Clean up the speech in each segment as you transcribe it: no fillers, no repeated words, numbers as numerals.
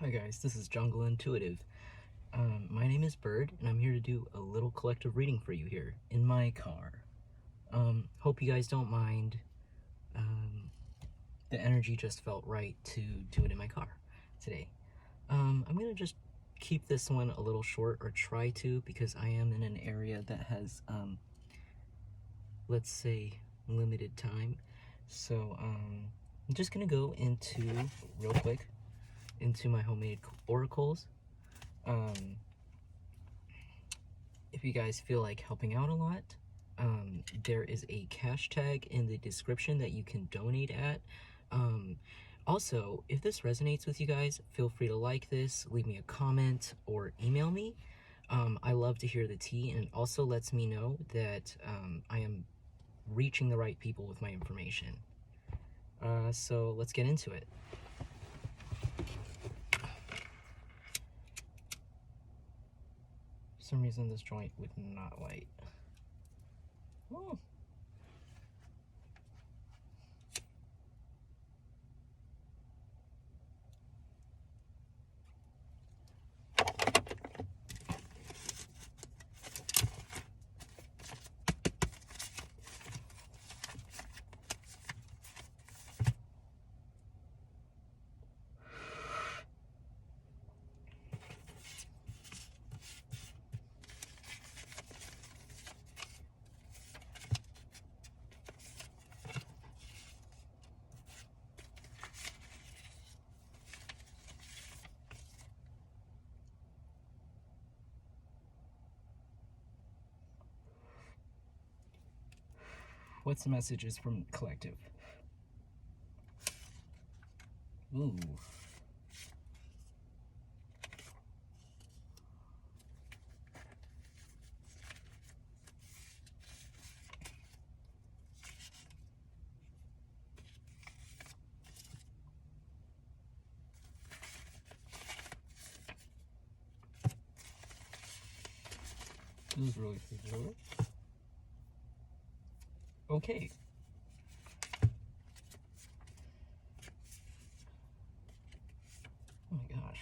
Hi guys, this is Jungleintuitive. My name is Bird, and I'm here to do a little collective reading for you here in my car. Hope you guys don't mind. The energy just felt right to do it in my car today. I'm gonna just keep this one a little short, or try to, because I am in an area that has, let's say, limited time. So, I'm just gonna go into, real quick, into my homemade oracles. If you guys feel like helping out a lot, there is a cash tag in the description that you can donate at. Also, if this resonates with you guys, feel free to like this, leave me a comment, or email me. I love to hear the tea, and it also lets me know that I am reaching the right people with my information. So let's get into it. For some reason this joint would not light. Oh. What's the messages from collective? Ooh. This is really favorable. Okay. Oh my gosh.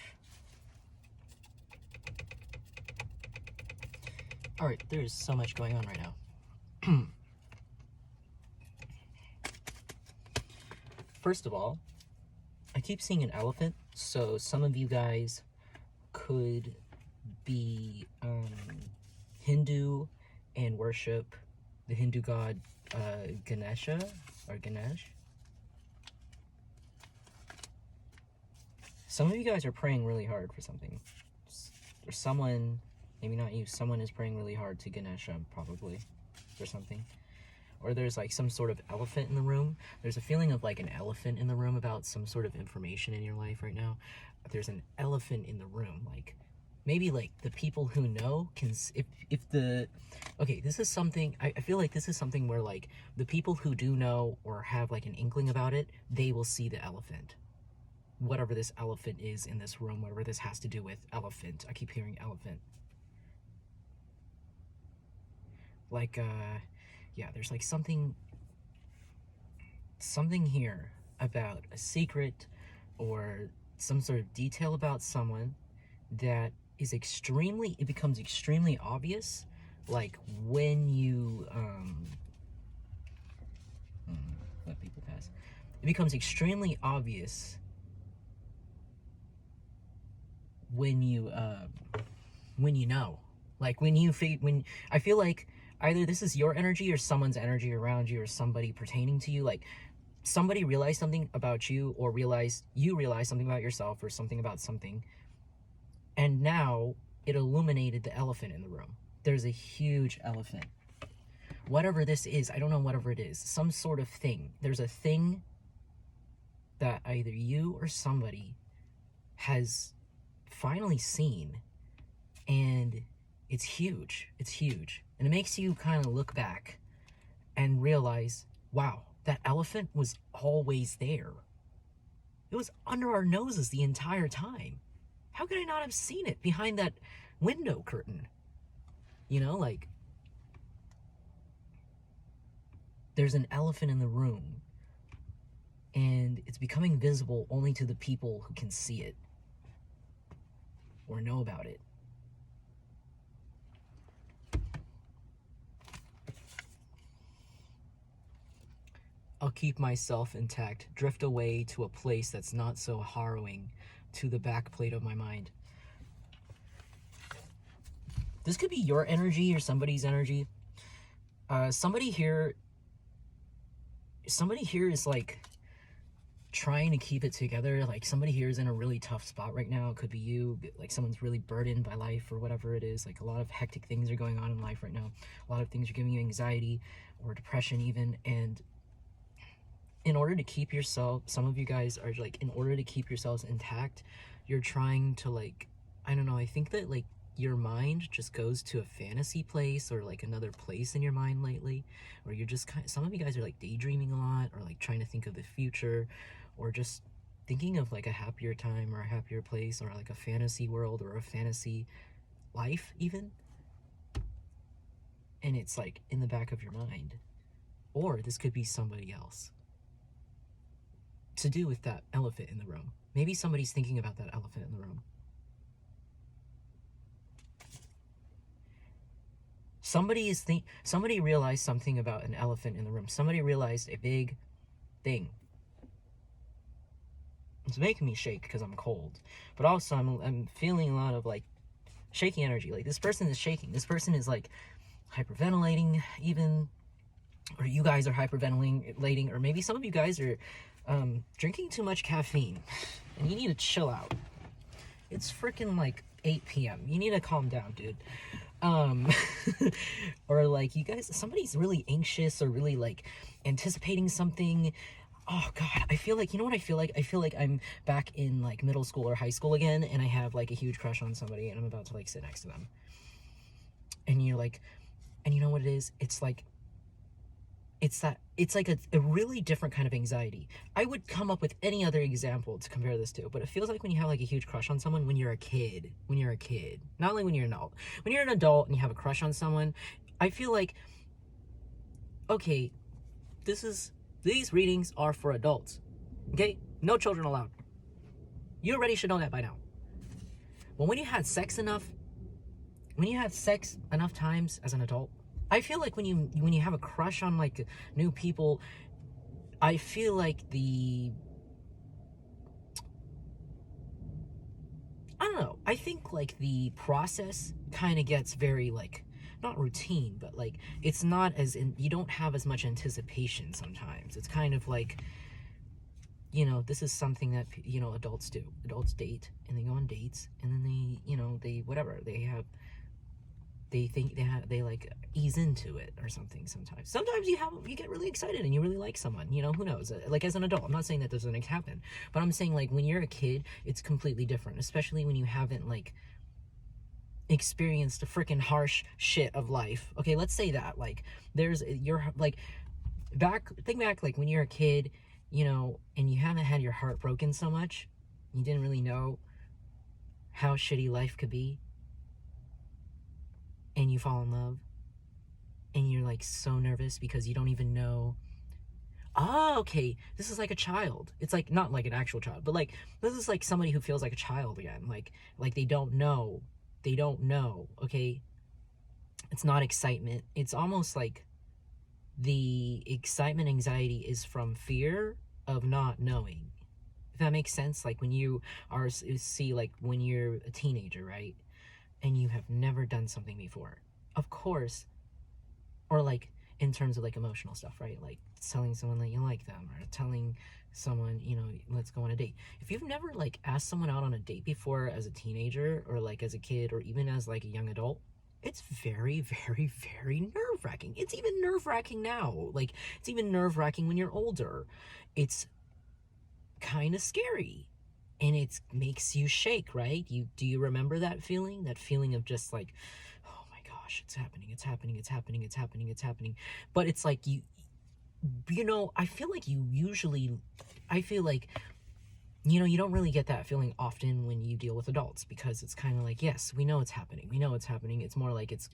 Alright, there's so much going on right now. First of all, I keep seeing an elephant, so some of you guys could be Hindu and worship the Hindu god Ganesha or Ganesh. Some of you guys are praying really hard for something. Or someone, maybe not you, someone is praying really hard to Ganesha, probably, or something. Or there's like some sort of elephant in the room. There's a feeling of like an elephant in the room about some sort of information in your life right now. There's an elephant in the room, like maybe like the people who know can, if the, okay, this is something, I feel like this is something where like the people who do know or have like an inkling about it, they will see the elephant. Whatever this elephant is in this room, whatever this has to do with elephant. I keep hearing elephant. Like, yeah, there's like something here about a secret or some sort of detail about someone that is extremely, it becomes extremely obvious, like when you, let people pass. It becomes extremely obvious when you know, like when I feel like either this is your energy or someone's energy around you or somebody pertaining to you, like somebody realized something about you or you realized something about yourself or something about something, and now it illuminated the elephant in the room. There's a huge elephant. Whatever this is, I don't know, whatever it is, some sort of thing. There's a thing that either you or somebody has finally seen, and it's huge. It's huge. And it makes you kind of look back and realize, wow, that elephant was always there. It was under our noses the entire time. How could I not have seen it behind that window curtain? You know, like, there's an elephant in the room, and it's becoming visible only to the people who can see it. or know about it. I'll keep myself intact, drift away to a place that's not so harrowing, to the back plate of my mind. This could be your energy or somebody's energy. Somebody here is like trying to keep it together. Like somebody here is in a really tough spot right now. It could be you, like someone's really burdened by life or whatever it is. Like a lot of hectic things are going on in life right now. A lot of things are giving you anxiety or depression even. And in order to keep yourself, some of you guys are like, in order to keep yourselves intact, you're trying to like, I don't know, I think that like your mind just goes to a fantasy place or like another place in your mind lately, or you're just kind of, some of you guys are like daydreaming a lot or like trying to think of the future or just thinking of like a happier time or a happier place or like a fantasy world or a fantasy life even, and it's like in the back of your mind. Or this could be somebody else, to do with that elephant in the room. Maybe somebody's thinking about that elephant in the room. Somebody realized something about an elephant in the room. Somebody realized a big thing. It's making me shake because I'm cold, but also I'm feeling a lot of like shaky energy. Like this person is shaking. This person is like hyperventilating even, or you guys are hyperventilating, or maybe some of you guys are drinking too much caffeine and you need to chill out. It's freaking like 8 p.m. You need to calm down, dude. Or like you guys, somebody's really anxious or really like anticipating something. Oh god, I feel like, you know what I feel like? I feel like I'm back in like middle school or high school again, and I have like a huge crush on somebody and I'm about to like sit next to them. And you're like, and you know what it is? It's like, it's like a really different kind of anxiety. I would come up with any other example to compare this to, but it feels like when you have like a huge crush on someone when you're a kid. Not only when you're an adult. When you're an adult and you have a crush on someone, I feel like, okay, these readings are for adults. Okay? No children allowed. You already should know that by now. But when you had sex enough times as an adult, I feel like when you have a crush on like new people, I feel like I don't know, I think like the process kind of gets very like, not routine, but like it's not as in, you don't have as much anticipation sometimes. It's kind of like, you know, this is something that, you know, adults do. Adults date and they go on dates and then they, you know, they whatever, they think they like ease into it or something. Sometimes you get really excited and you really like someone, you know, who knows, like as an adult. I'm not saying that doesn't happen, but I'm saying like when you're a kid it's completely different, especially when you haven't like experienced the freaking harsh shit of life. Okay, let's say that like you're like think back like when you're a kid, you know, and you haven't had your heart broken so much, you didn't really know how shitty life could be, and you fall in love and you're like so nervous because you don't even know, oh okay, this is like a child. It's like not like an actual child, but like this is like somebody who feels like a child again, like they don't know, okay? It's not excitement, it's almost like the excitement anxiety is from fear of not knowing, if that makes sense. Like when you are, see, like when you're a teenager, right, and you have never done something before, of course, or like in terms of like emotional stuff, right, like telling someone that you like them or telling someone, you know, let's go on a date. If you've never like asked someone out on a date before as a teenager or like as a kid or even as like a young adult, it's very, very, very nerve-wracking. It's even nerve-wracking now. Like, it's even nerve-wracking when you're older. It's kind of scary. And it makes you shake, right? Do you remember that feeling? That feeling of just like, oh my gosh, it's happening. But it's like you know, I feel like you know, you don't really get that feeling often when you deal with adults, because it's kind of like, yes, we know it's happening. It's more like it's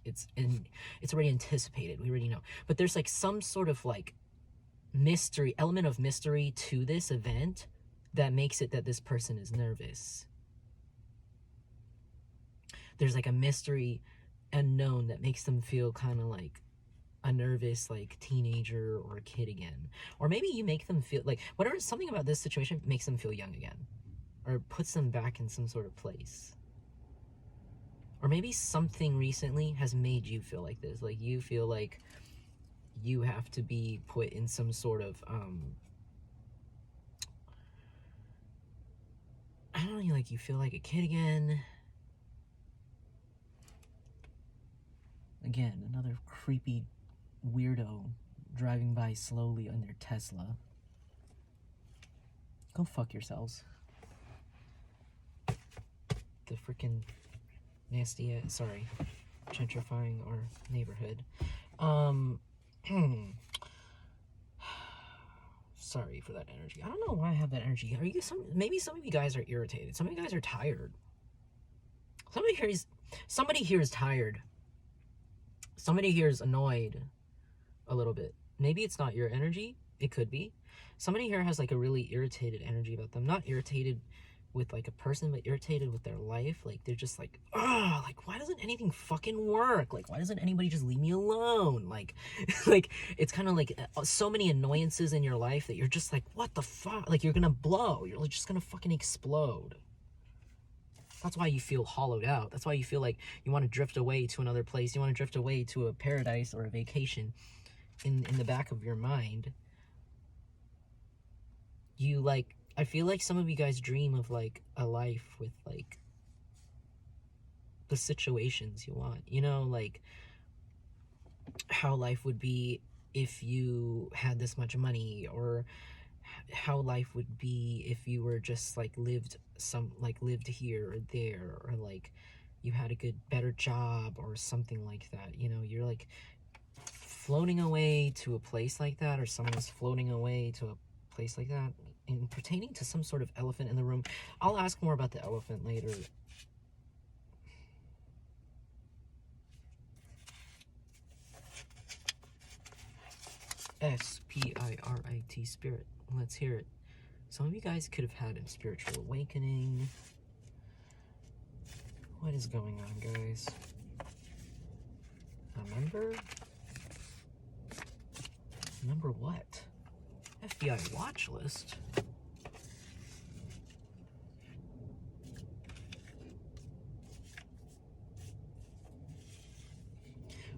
already anticipated. We already know. But there's like some sort of like element of mystery to this event that makes it that this person is nervous. there's like a mystery unknown that makes them feel kind of like a nervous like teenager or a kid again. Or maybe you make them feel like whatever, something about this situation makes them feel young again, or puts them back in some sort of place. Or maybe something recently has made you feel like this, like you feel like you have to be put in some sort of I don't know, like you feel like a kid again. Again, another creepy weirdo driving by slowly on their Tesla. Go fuck yourselves. The freaking nasty, sorry, gentrifying our neighborhood. Sorry for that energy. I don't know why I have that energy. Are you maybe some of you guys are irritated. Some of you guys are tired. Somebody here is tired. Somebody here is annoyed a little bit. Maybe it's not your energy. It could be. Somebody here has like a really irritated energy about them. Not irritated with like a person, but irritated with their life. Like they're just like, oh, like why doesn't anything fucking work? Like why doesn't anybody just leave me alone? Like, like it's kind of like so many annoyances in your life that you're just like, what the fuck? Like you're gonna blow. You're just gonna fucking explode. That's why you feel hollowed out. That's why you feel like you want to drift away to another place. You want to drift away to a paradise or a vacation in the back of your mind. You like, I feel like some of you guys dream of like a life with like the situations you want. You know, like how life would be if you had this much money, or how life would be if you were just like lived here or there, or like you had a better job or something like that. You know, you're like floating away to a place like that, or someone's floating away to a place like that, and pertaining to some sort of elephant in the room. I'll ask more about the elephant later. Spirit, spirit. Let's hear it. Some of you guys could have had a spiritual awakening. What is going on, guys? Remember? Remember what? FBI watch list?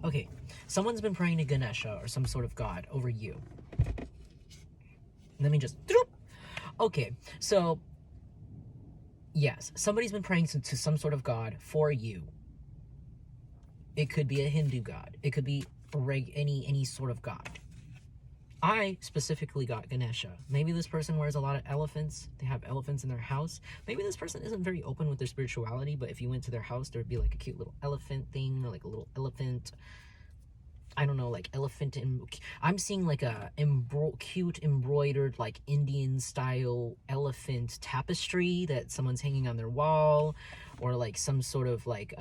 Okay, someone's been praying to Ganesha or some sort of god over you. Let me just... Okay, so... yes, somebody's been praying to some sort of god for you. It could be a Hindu god. It could be any sort of god. I specifically got Ganesha. Maybe this person wears a lot of elephants. They have elephants in their house. Maybe this person isn't very open with their spirituality, but if you went to their house, there would be like a cute little elephant thing, or like a little elephant. I don't know, like elephant. I'm seeing like a cute embroidered like Indian style elephant tapestry that someone's hanging on their wall, or like some sort of like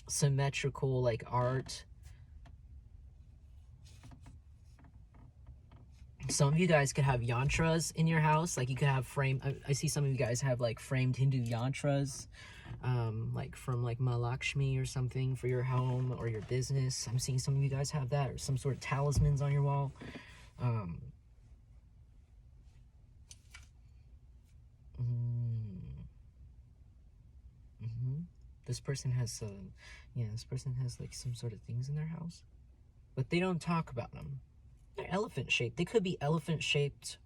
symmetrical like art. Some of you guys could have yantras in your house. Like you could have I see some of you guys have like framed Hindu yantras, like from like Mahalakshmi or something for your home or your business. I'm seeing some of you guys have that, or some sort of talismans on your wall. This person has this person has like some sort of things in their house, but they don't talk about them. They're elephant shaped. They could be elephant shaped.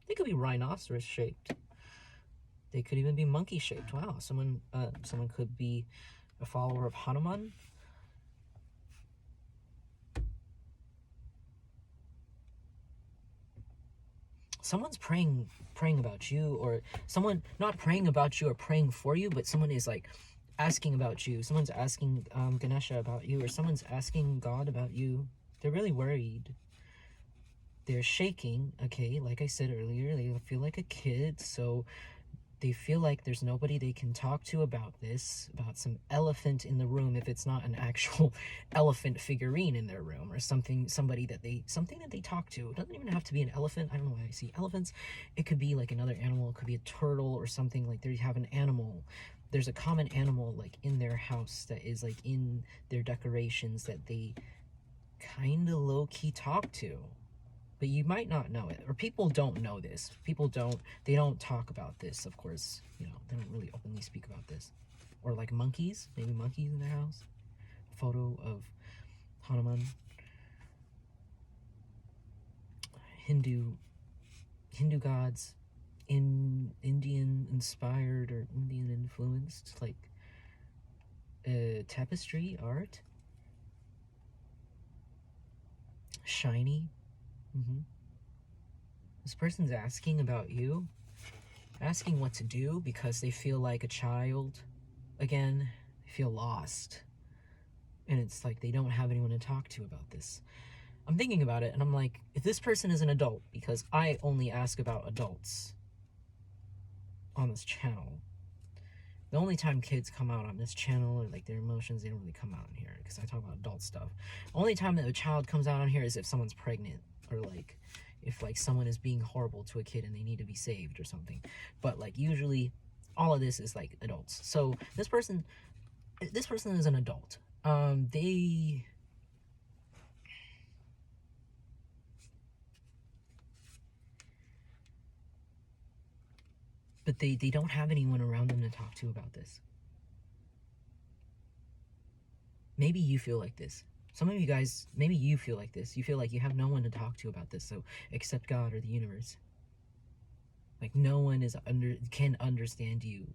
They could be rhinoceros shaped. They could even be monkey shaped. Wow, someone could be a follower of Hanuman. Someone's praying about you, or someone not praying about you or praying for you, but someone is like asking about you. Someone's asking Ganesha about you, or someone's asking God about you. They're really worried. They're shaking, okay? Like I said earlier, they feel like a kid, so they feel like there's nobody they can talk to about this, about some elephant in the room, if it's not an actual elephant figurine in their room, or something that they talk to. It doesn't even have to be an elephant. I don't know why I see elephants. It could be like another animal. It could be a turtle or something. Like they have an animal. There's a common animal like in their house that is like in their decorations that they kind of low-key talk to. But you might not know it, or people don't know this. They don't talk about this, of course. You know, they don't really openly speak about this. Or like monkeys, maybe monkeys in their house. A photo of Hanuman. Hindu gods, Indian inspired or Indian influenced, like tapestry art. Shiny. This person's asking about you, asking what to do because they feel like a child again. They feel lost, and it's like they don't have anyone to talk to about this. I'm thinking about it and I'm like, if this person is an adult, because I only ask about adults on this channel. The only time kids come out on this channel, or like their emotions, they don't really come out in here because I talk about adult stuff. Only time that a child comes out on here is if someone's pregnant, or like if like someone is being horrible to a kid and they need to be saved or something. But like usually all of this is like adults. So this person is an adult. But they don't have anyone around them to talk to about this. Maybe you feel like this. Some of you guys, maybe you feel like this. You feel like you have no one to talk to about this, so except God or the universe. Like no one can understand you.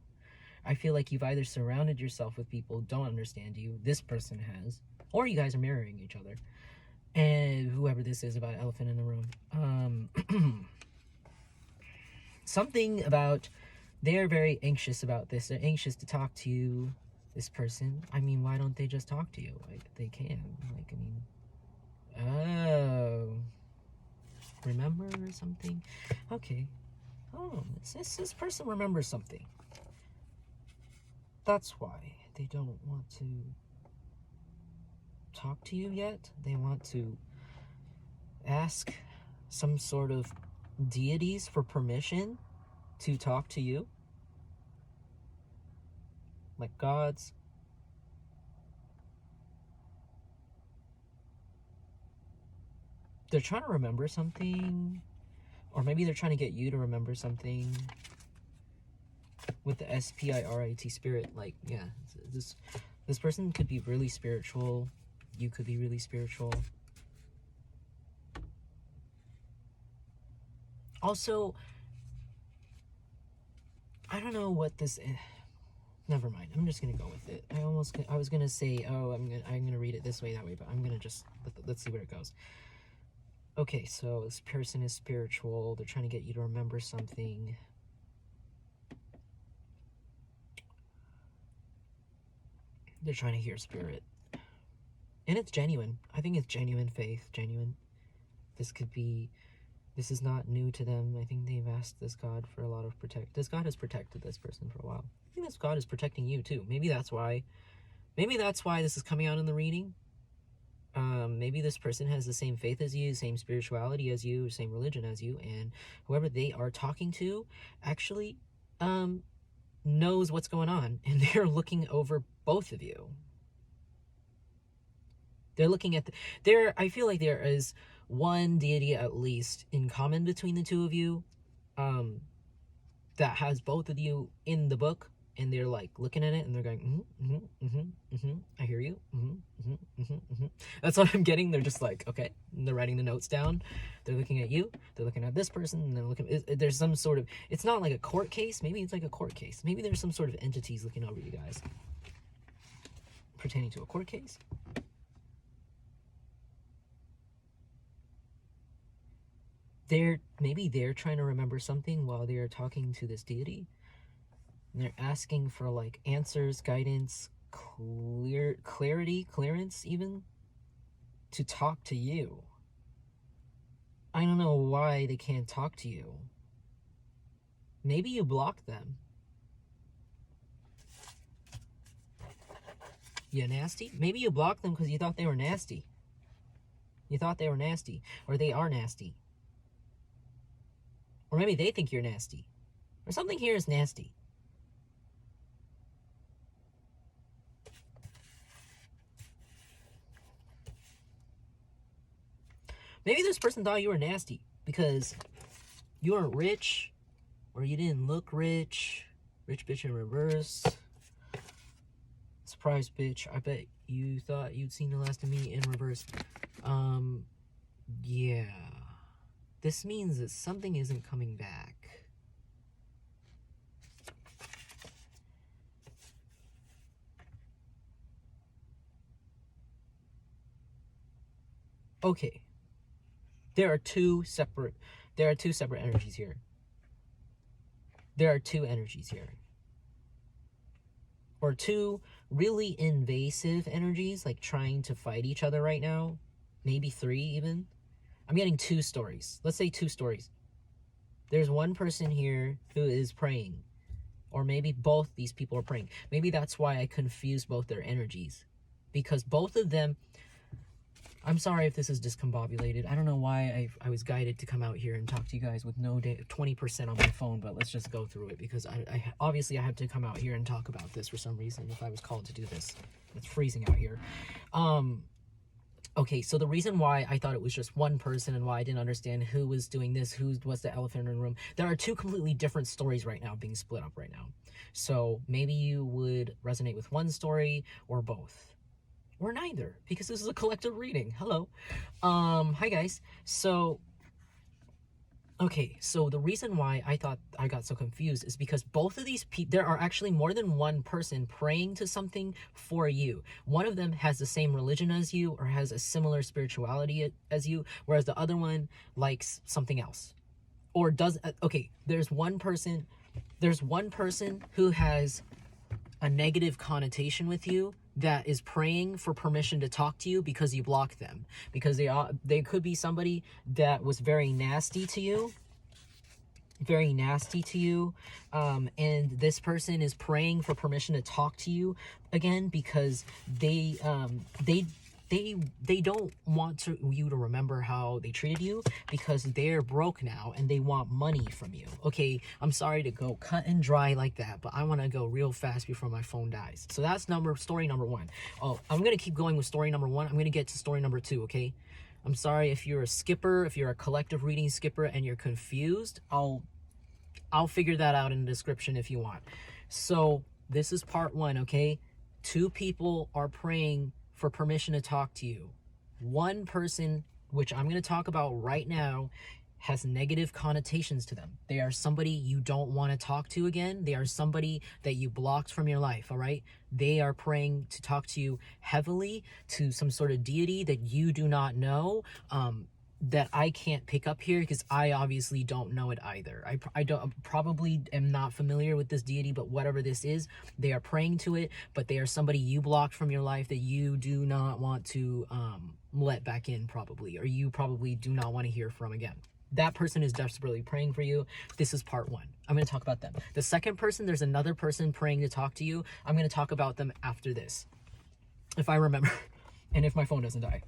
I feel like you've either surrounded yourself with people who don't understand you, this person has, or you guys are mirroring each other. And whoever this is about elephant in the room. Something about, they're very anxious about this. They're anxious to talk to you, this person. I mean, why don't they just talk to you? Like, they can. Like, I mean, oh, remember something? Okay. Oh, this person remembers something. That's why they don't want to talk to you yet. They want to ask some sort of deities for permission to talk to you, like gods. They're trying to remember something, or maybe they're trying to get you to remember something with the spirit, spirit. Like, yeah, this person could be really spiritual. You could be really spiritual. Also, I don't know what this is. Never mind. I'm just gonna go with it. I was gonna say, oh, I'm gonna read it this way, that way, but I'm gonna just let's see where it goes. Okay, so this person is spiritual. They're trying to get you to remember something. They're trying to hear spirit, and it's genuine. I think it's genuine faith, genuine. This is not new to them. I think they've asked this God for a lot of This God has protected this person for a while. I think this God is protecting you too. Maybe that's why this is coming out in the reading. Maybe this person has the same faith as you, same spirituality as you, same religion as you, and whoever they are talking to actually knows what's going on, and they're looking over both of you. They're looking at I feel like there is one deity at least in common between the two of you, that has both of you in the book, and they're like looking at it and they're going, I hear you. That's what I'm getting. They're just like, okay, and they're writing the notes down. They're looking at you. They're looking at this person, and they're looking. There's some sort of. It's not like a court case. Maybe it's like a court case. Maybe there's some sort of entities looking over you guys, pertaining to a court case. Maybe they're trying to remember something while they're talking to this deity. And they're asking for like answers, guidance, clearance even, to talk to you. I don't know why they can't talk to you. Maybe you blocked them. Yeah, nasty? Maybe you blocked them because you thought they were nasty. You thought they were nasty. Or they are nasty. Or maybe they think you're nasty. Or something here is nasty. Maybe this person thought you were nasty because you weren't rich, or you didn't look rich. Rich bitch in reverse. Surprise bitch. I bet you thought you'd seen the last of me in reverse. Yeah. This means that something isn't coming back. Okay. There are two separate energies here. There are two energies here. Or two really invasive energies, like trying to fight each other right now. Maybe three even. I'm getting two stories. Let's say two stories. There's one person here who is praying. Or maybe both these people are praying. Maybe that's why I confused both their energies. Because both of them... I'm sorry if this is discombobulated. I don't know why I was guided to come out here and talk to you guys with no 20% on my phone, but let's just go through it because I obviously I have to come out here and talk about this for some reason if I was called to do this. It's freezing out here. Okay, so the reason why I thought it was just one person and why I didn't understand who was doing this, who was the elephant in the room, there are two completely different stories right now being split up right now. So maybe you would resonate with one story or both. Or neither, because this is a collective reading. Hello. Hi guys. So, okay, so the reason why I thought I got so confused is because both of these people, there are actually more than one person praying to something for you. One of them has the same religion as you or has a similar spirituality as you, whereas the other one likes something else. Or does, okay, there's one person who has a negative connotation with you that is praying for permission to talk to you because you blocked them. Because they could be somebody that was very nasty to you. Very nasty to you. And this person is praying for permission to talk to you again because they don't want you to remember how they treated you because they're broke now and they want money from you. Okay, I'm sorry to go cut and dry like that, but I want to go real fast before my phone dies. So that's story number one. Oh, I'm going to keep going with story number one. I'm going to get to story number two, okay? I'm sorry if you're a skipper, if you're a collective reading skipper and you're confused, I'll figure that out in the description if you want. So this is part one, okay? Two people are praying for permission to talk to you. One person, which I'm going to talk about right now, has negative connotations to them. They are somebody you don't want to talk to again. They are somebody that you blocked from your life, all right? They are praying to talk to you heavily to some sort of deity that you do not know, that I can't pick up here because I obviously don't know it either. I probably am not familiar with this deity, but whatever this is, they are praying to it, but they are somebody you blocked from your life that you do not want to let back in probably, or you probably do not want to hear from again. That person is desperately praying for you. This is part one. I'm going to talk about them. The second person, there's another person praying to talk to you. I'm going to talk about them after this, if I remember, and if my phone doesn't die.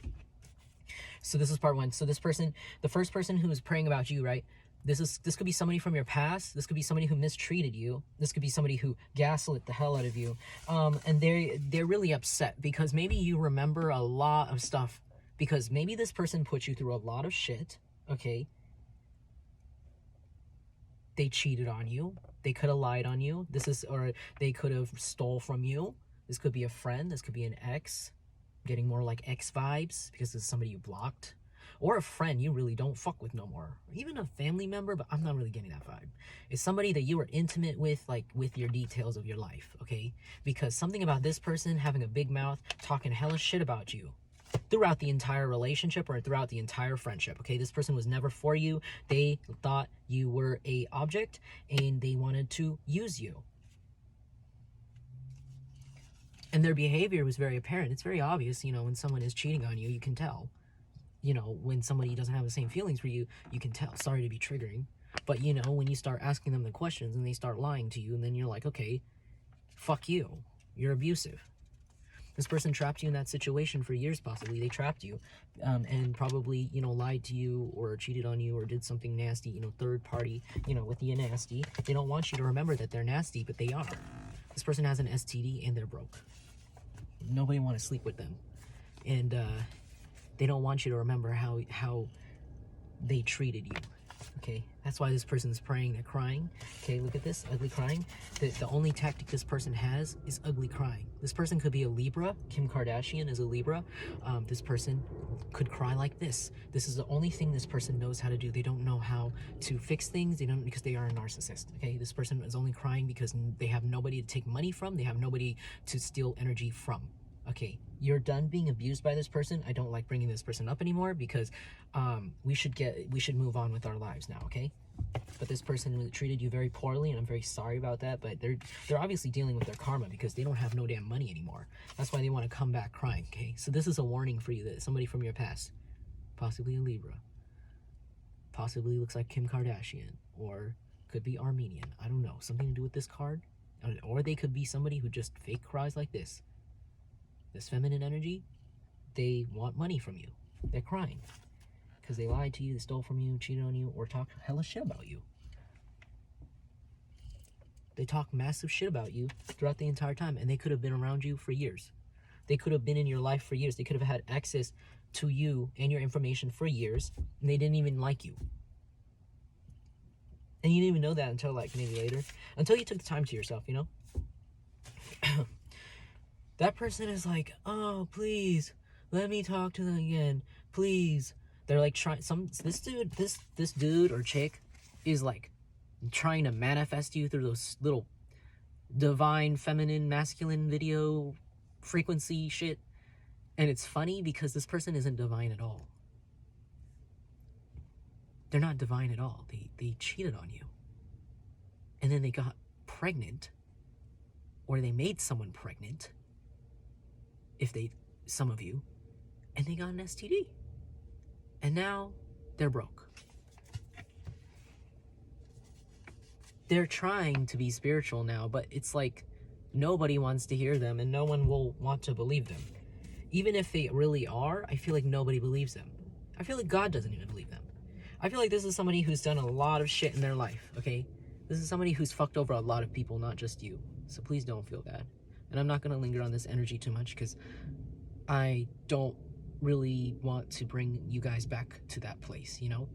So this is part one. So this person, the first person who is praying about you, right? This could be somebody from your past. This could be somebody who mistreated you. This could be somebody who gaslit the hell out of you. And they're really upset because maybe you remember a lot of stuff because maybe this person put you through a lot of shit, okay? They cheated on you. They could have lied on you. Or they could have stole from you. This could be a friend. This could be an ex. Getting more like ex vibes because it's somebody you blocked. Or a friend you really don't fuck with no more. Or even a family member, but I'm not really getting that vibe. It's somebody that you were intimate with, like with your details of your life, okay? Because something about this person having a big mouth, talking hella shit about you throughout the entire relationship or throughout the entire friendship, okay? This person was never for you. They thought you were a object and they wanted to use you. And their behavior was very apparent. It's very obvious, you know, when someone is cheating on you, you can tell. You know, when somebody doesn't have the same feelings for you, you can tell. Sorry to be triggering. But, you know, when you start asking them the questions and they start lying to you, and then you're like, okay, fuck you. You're abusive. This person trapped you in that situation for years, possibly. They trapped you, and probably, you know, lied to you or cheated on you or did something nasty, you know, third party, you know, with the nasty. They don't want you to remember that they're nasty, but they are. This person has an STD and they're broke. Nobody want to sleep with them. And they don't want you to remember how they treated you. Okay, that's why this person's praying. They're crying. Okay, look at this, ugly crying. The only tactic this person has is ugly crying. This person could be a Libra. Kim Kardashian is a Libra. This person could cry like this. This is the only thing this person knows how to do. They don't know how to fix things. They don't, because they are a narcissist. Okay, this person is only crying because they have nobody to take money from. They have nobody to steal energy from. Okay, you're done being abused by this person. I don't like bringing this person up anymore because we should move on with our lives now, okay? But this person treated you very poorly, and I'm very sorry about that, but they're obviously dealing with their karma because they don't have no damn money anymore. That's why they want to come back crying, okay? So this is a warning for you that somebody from your past, possibly a Libra, possibly looks like Kim Kardashian, or could be Armenian. I don't know, something to do with this card. Or they could be somebody who just fake cries like this. This feminine energy, they want money from you. They're crying because they lied to you, they stole from you, cheated on you, or talked hella shit about you. They talk massive shit about you throughout the entire time, and they could have been around you for years. They could have been in your life for years. They could have had access to you and your information for years, and they didn't even like you. And you didn't even know that until like maybe later, until you took the time to yourself, you know? That person is like, oh, please, let me talk to them again, please. They're like trying, this dude or chick is like trying to manifest you through those little divine, feminine, masculine video frequency shit. And it's funny because this person isn't divine at all. They're not divine at all. They cheated on you. And then they got pregnant, or they made someone pregnant. Some of you, and they got an STD. And now they're broke. They're trying to be spiritual now, but it's like nobody wants to hear them and no one will want to believe them. Even if they really are, I feel like nobody believes them. I feel like God doesn't even believe them. I feel like this is somebody who's done a lot of shit in their life, okay? This is somebody who's fucked over a lot of people, not just you. So please don't feel bad. And I'm not going to linger on this energy too much because I don't really want to bring you guys back to that place, you know?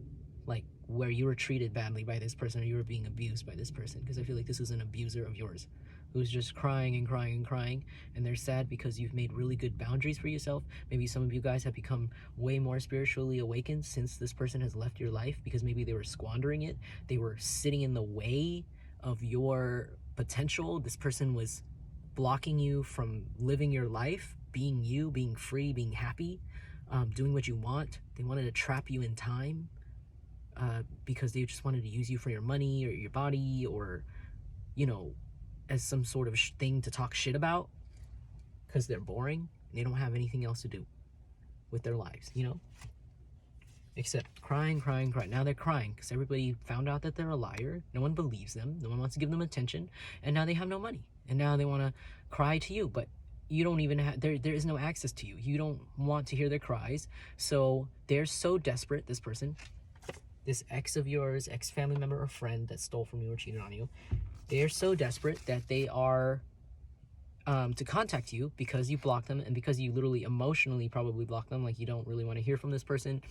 Like where you were treated badly by this person or you were being abused by this person, because I feel like this is an abuser of yours who's just crying and crying and crying, and they're sad because you've made really good boundaries for yourself. Maybe some of you guys have become way more spiritually awakened since this person has left your life, because maybe they were squandering it. They were sitting in the way of your potential. This person was blocking you from living your life, being you, being free, being happy, doing what you want. They wanted to trap you in time because they just wanted to use you for your money or your body, or, you know, as some sort of thing to talk shit about because they're boring and they don't have anything else to do with their lives, you know? Except crying, crying, crying. Now they're crying because everybody found out that they're a liar. No one believes them. No one wants to give them attention. And now they have no money. And now they want to cry to you. But you don't even have, there is no access to you. You don't want to hear their cries. So they're so desperate, this person, this ex of yours, ex-family member or friend that stole from you or cheated on you, they're so desperate that they are to contact you because you blocked them and because you literally emotionally probably blocked them. Like you don't really want to hear from this person.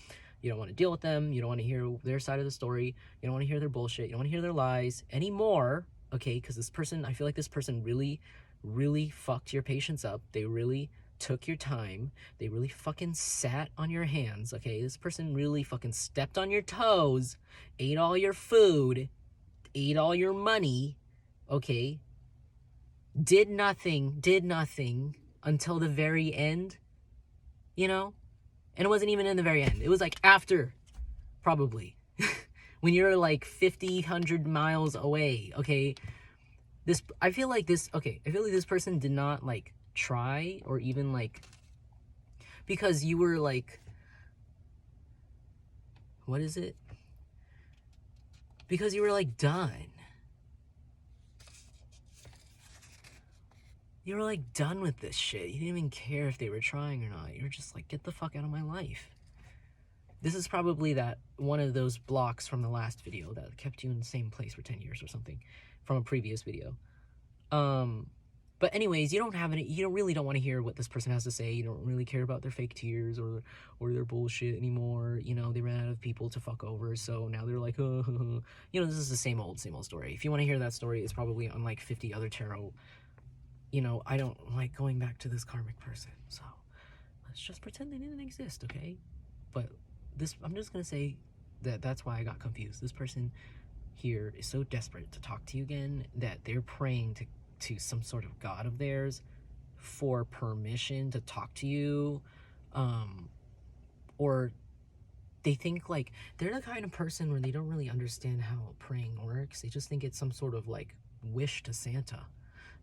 You don't want to deal with them. You don't want to hear their side of the story. You don't want to hear their bullshit. You don't want to hear their lies anymore. Okay, because this person, I feel like this person really, really fucked your patience up. They really took your time. They really fucking sat on your hands. Okay, this person really fucking stepped on your toes, ate all your food, ate all your money. Okay, did nothing until the very end, you know? And it wasn't even in the very end. It was like after, probably. When you're like 50, 100 miles away, okay? I feel like this person did not like try or even like, because you were like, what is it? Because you were like done. You were like done with this shit. You didn't even care if they were trying or not. You were just like, get the fuck out of my life. This is probably that one of those blocks from the last video that kept you in the same place for 10 years or something from a previous video. But anyways, you really don't want to hear what this person has to say. You don't really care about their fake tears or their bullshit anymore. You know, they ran out of people to fuck over, so now they're like, you know, this is the same old story. If you want to hear that story, it's probably on like 50 other tarot. You know, I don't like going back to this karmic person, so let's just pretend they didn't exist, okay? But I'm just gonna say that's why I got confused. This person here is so desperate to talk to you again that they're praying to some sort of god of theirs for permission to talk to you, or they think like they're the kind of person where they don't really understand how praying works. They just think it's some sort of like wish to Santa,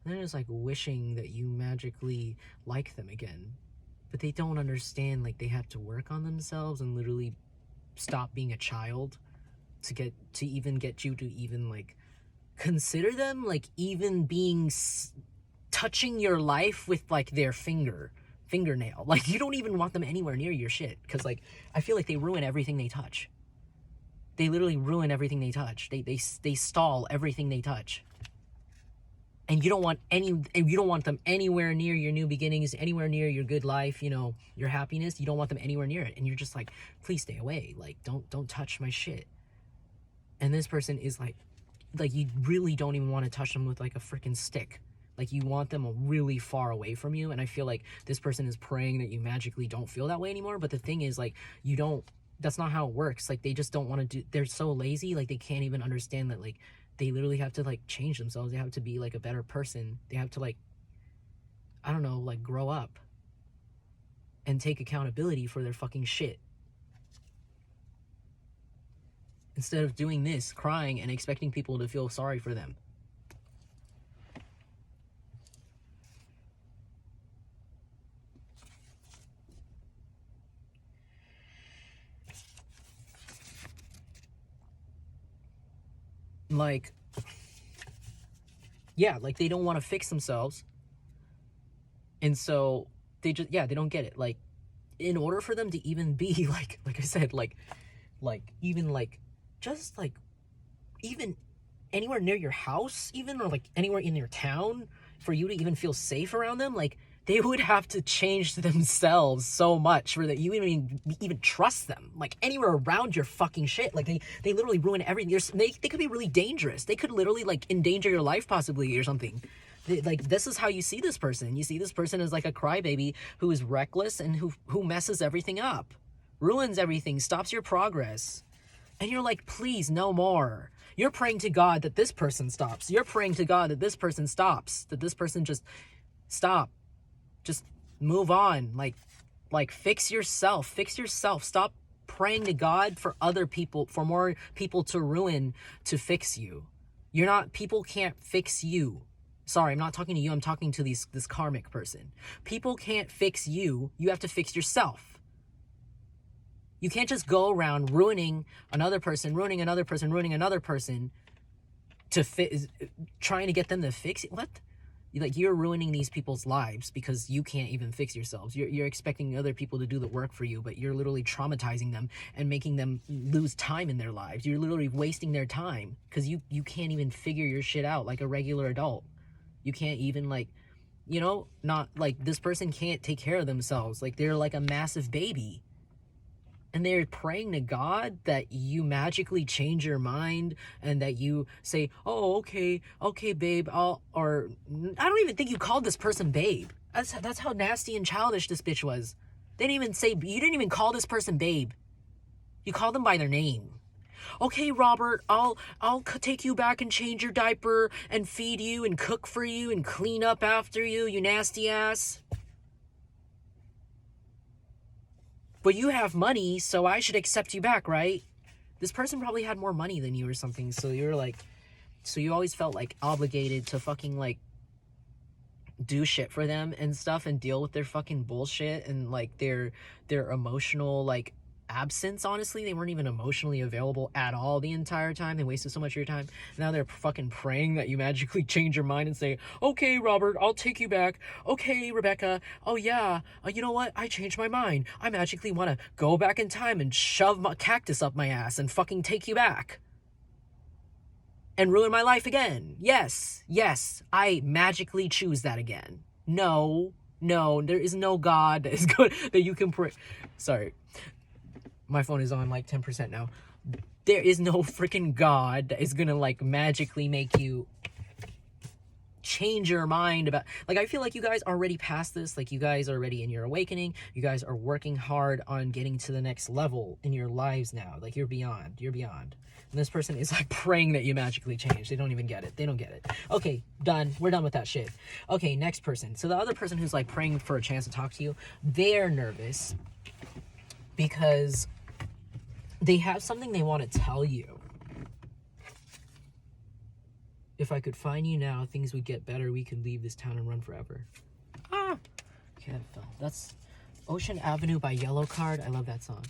and they're just like wishing that you magically like them again, but they don't understand like they have to work on themselves and literally stop being a child to even get you to even like consider them, like even being touching your life with like their fingernail. Like you don't even want them anywhere near your shit, because like I feel like they ruin everything they touch. They literally ruin everything they touch. They stall everything they touch. And you don't want them anywhere near your new beginnings, anywhere near your good life, you know, your happiness. You don't want them anywhere near it. And you're just like, please stay away. Like don't touch my shit. And this person is like you really don't even want to touch them with like a freaking stick. Like you want them really far away from you. And I feel like this person is praying that you magically don't feel that way anymore. But the thing is, like, that's not how it works. Like they just don't want to they're so lazy. Like they can't even understand that like they literally have to like change themselves. They have to be like a better person. They have to like, I don't know, like grow up and take accountability for their fucking shit. Instead of doing this, crying and expecting people to feel sorry for them. Like, yeah, like they don't want to fix themselves. And so they just, yeah, they don't get it. Like, in order for them to even be like I said, like even like, just like, even anywhere near your house, even, or like anywhere in your town, for you to even feel safe around them, like they would have to change themselves so much for that you even trust them, like anywhere around your fucking shit. Like they literally ruin everything. They could be really dangerous. They could literally like endanger your life possibly or something. Like this is how you see this person. You see this person as like a crybaby who is reckless and who messes everything up, ruins everything, stops your progress. And you're like, please, no more. You're praying to God that this person stops. You're praying to God that this person stops. That this person just stop. Just move on. Like fix yourself. Fix yourself. Stop praying to God for other people, for more people to ruin, to fix you. People can't fix you. Sorry, I'm not talking to you. I'm talking to this karmic person. People can't fix you. You have to fix yourself. You can't just go around ruining another person, ruining another person, ruining another person trying to get them to fix it. What? Like, you're ruining these people's lives because you can't even fix yourselves. You're expecting other people to do the work for you, but you're literally traumatizing them and making them lose time in their lives. You're literally wasting their time because you can't even figure your shit out like a regular adult. You can't even, like, you know, not like this person can't take care of themselves. Like, they're like a massive baby. And they're praying to God that you magically change your mind and that you say, oh, okay, babe, I don't even think you called this person babe. That's how nasty and childish this bitch was. You didn't even call this person babe. You called them by their name. Okay, Robert, I'll take you back and change your diaper and feed you and cook for you and clean up after you, you nasty ass. But you have money, so I should accept you back, right? This person probably had more money than you or something, so you always felt like obligated to fucking like do shit for them and stuff and deal with their fucking bullshit and like their emotional like absence, honestly. They weren't even emotionally available at all the entire time. They wasted so much of your time. Now they're fucking praying that you magically change your mind and say, okay, Robert, I'll take you back. Okay, Rebecca, oh yeah, you know what? I changed my mind. I magically want to go back in time and shove my cactus up my ass and fucking take you back. And ruin my life again. Yes, I magically choose that again. No, there is no God that is good that you can pray. Sorry, my phone is on like 10% now. There is no freaking God that is gonna like magically make you change your mind about, like, I feel like you guys are already past this. Like, you guys are already in your awakening. You guys are working hard on getting to the next level in your lives now. Like, you're beyond. And this person is like praying that you magically change. They don't even get it. They don't get it. Okay, done. We're done with that shit. Okay, next person. So the other person who's like praying for a chance to talk to you, they're nervous because they have something they want to tell you. If I could find you now, things would get better. We could leave this town and run forever. Okay, that fell. That's Ocean Avenue by Yellow Card. I love that song.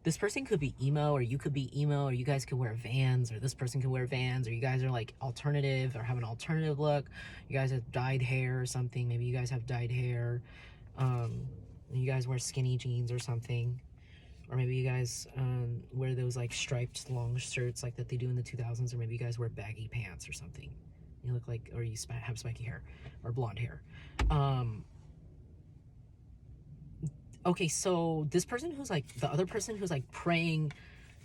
This person could be emo, or you could be emo, or you guys could wear Vans, or this person could wear Vans, or you guys are like alternative, or have an alternative look. You guys have dyed hair or something. Maybe you guys have dyed hair. You guys wear skinny jeans or something. Or maybe you guys wear those like striped long shirts like that they do in the 2000s. Or maybe you guys wear baggy pants or something. You look like, or you have spiky hair or blonde hair. Okay, so this person who's like, the other person who's like praying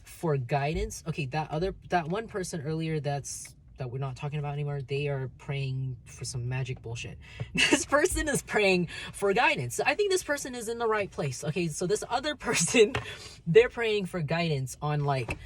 for guidance. Okay, that one person earlier that we're not talking about anymore, they are praying for some magic bullshit. This person is praying for guidance. I think this person is in the right place. Okay, so this other person, they're praying for guidance on like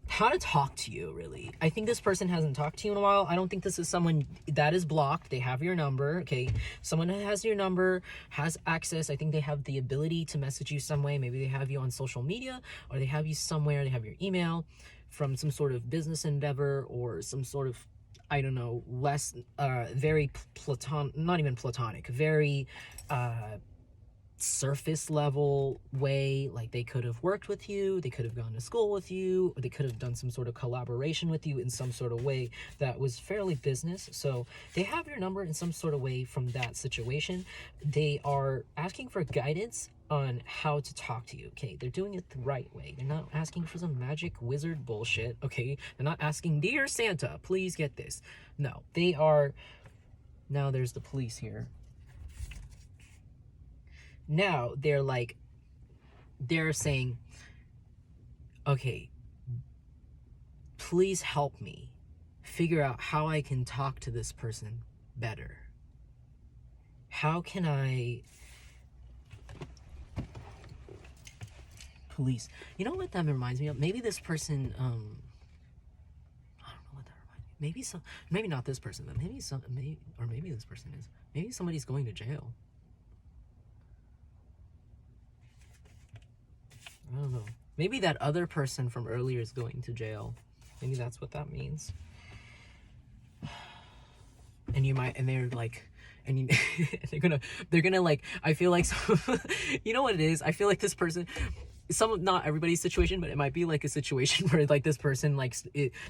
how to talk to you, really. I think this person hasn't talked to you in a while. I don't think this is someone that is blocked. They have your number, okay? Someone that has your number, has access. I think they have the ability to message you some way. Maybe they have you on social media, or they have you somewhere. They have your email from some sort of business endeavor, or some sort of, I don't know, less, very not even platonic, very, surface level way. Like, they could have worked with you, they could have gone to school with you, or they could have done some sort of collaboration with you in some sort of way that was fairly business. So they have your number in some sort of way from that situation. They are asking for guidance on how to talk to you. Okay, they're doing it the right way. They're not asking for some magic wizard bullshit. Okay, they're not asking, dear Santa, please get this. No, they are. Now there's the police here. Now they're saying, okay, please help me figure out how I can talk to this person better. How can I... Police. You know what that reminds me of? Maybe this person, I don't know what that reminds me. Maybe not this person, but maybe this person is. Maybe somebody's going to jail. I don't know. Maybe that other person from earlier is going to jail. Maybe that's what that means. And they're like, they're gonna like, I feel like, you know what it is? I feel like this person, not everybody's situation, but it might be like a situation where like this person, like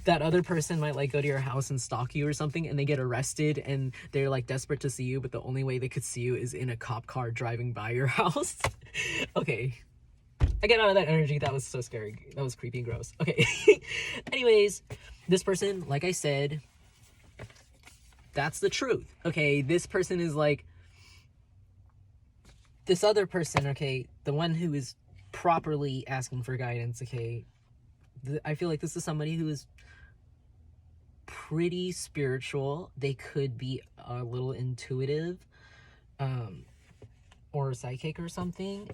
that other person might like go to your house and stalk you or something, and they get arrested, and they're like desperate to see you, but the only way they could see you is in a cop car driving by your house. Okay. I get out of that energy. That was so scary. That was creepy and gross. Okay. Anyways, this person, like I said, that's the truth. Okay, this person is like, this other person, okay, the one who is properly asking for guidance, okay, I feel like this is somebody who is pretty spiritual. They could be a little intuitive, or psychic or something.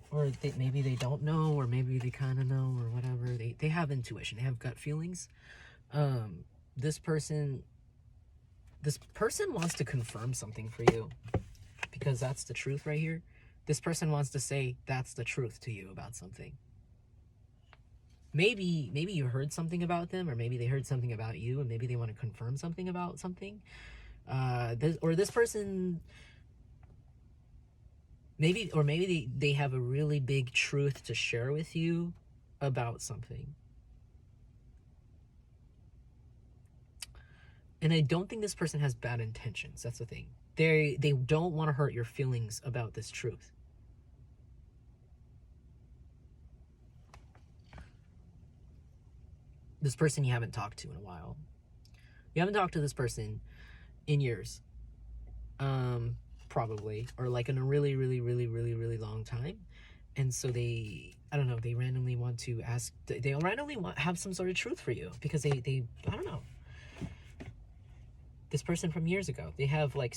Or maybe they don't know, or maybe they kind of know, or whatever. They have intuition. They have gut feelings. This person wants to confirm something for you, because that's the truth right here. This person wants to say that's the truth to you about something. Maybe you heard something about them, or maybe they heard something about you, and maybe they want to confirm something about something. This person... Maybe, or maybe they have a really big truth to share with you about something. And I don't think this person has bad intentions. That's the thing. They don't want to hurt your feelings about this truth. This person you haven't talked to in a while. You haven't talked to this person in years. Probably. Or like in a really, really, really, really, really long time. And so they, I don't know, they randomly want to ask, they randomly have some sort of truth for you. Because they I don't know. This person from years ago, they have like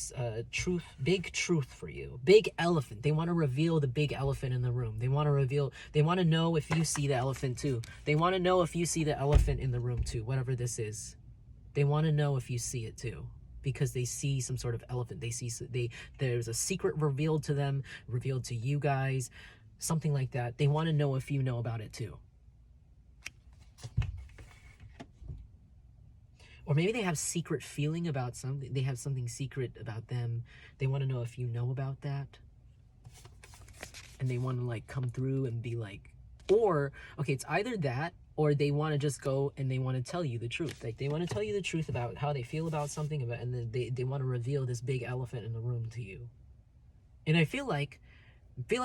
truth, big truth for you, big elephant. They want to reveal the big elephant in the room. They want to know if you see the elephant too. They want to know if you see the elephant in the room too, whatever this is. They want to know if you see it too, because they see some sort of elephant. There's a secret revealed to them, revealed to you guys, something like that. They want to know if you know about it too. Or maybe they have secret feeling about something. They have something secret about them. They want to know if you know about that. And they want to like come through and be like, or, okay, it's either that, or they want to just go and they want to tell you the truth. Like they want to tell you the truth about how they feel about something, and then they want to reveal this big elephant in the room to you. And I feel like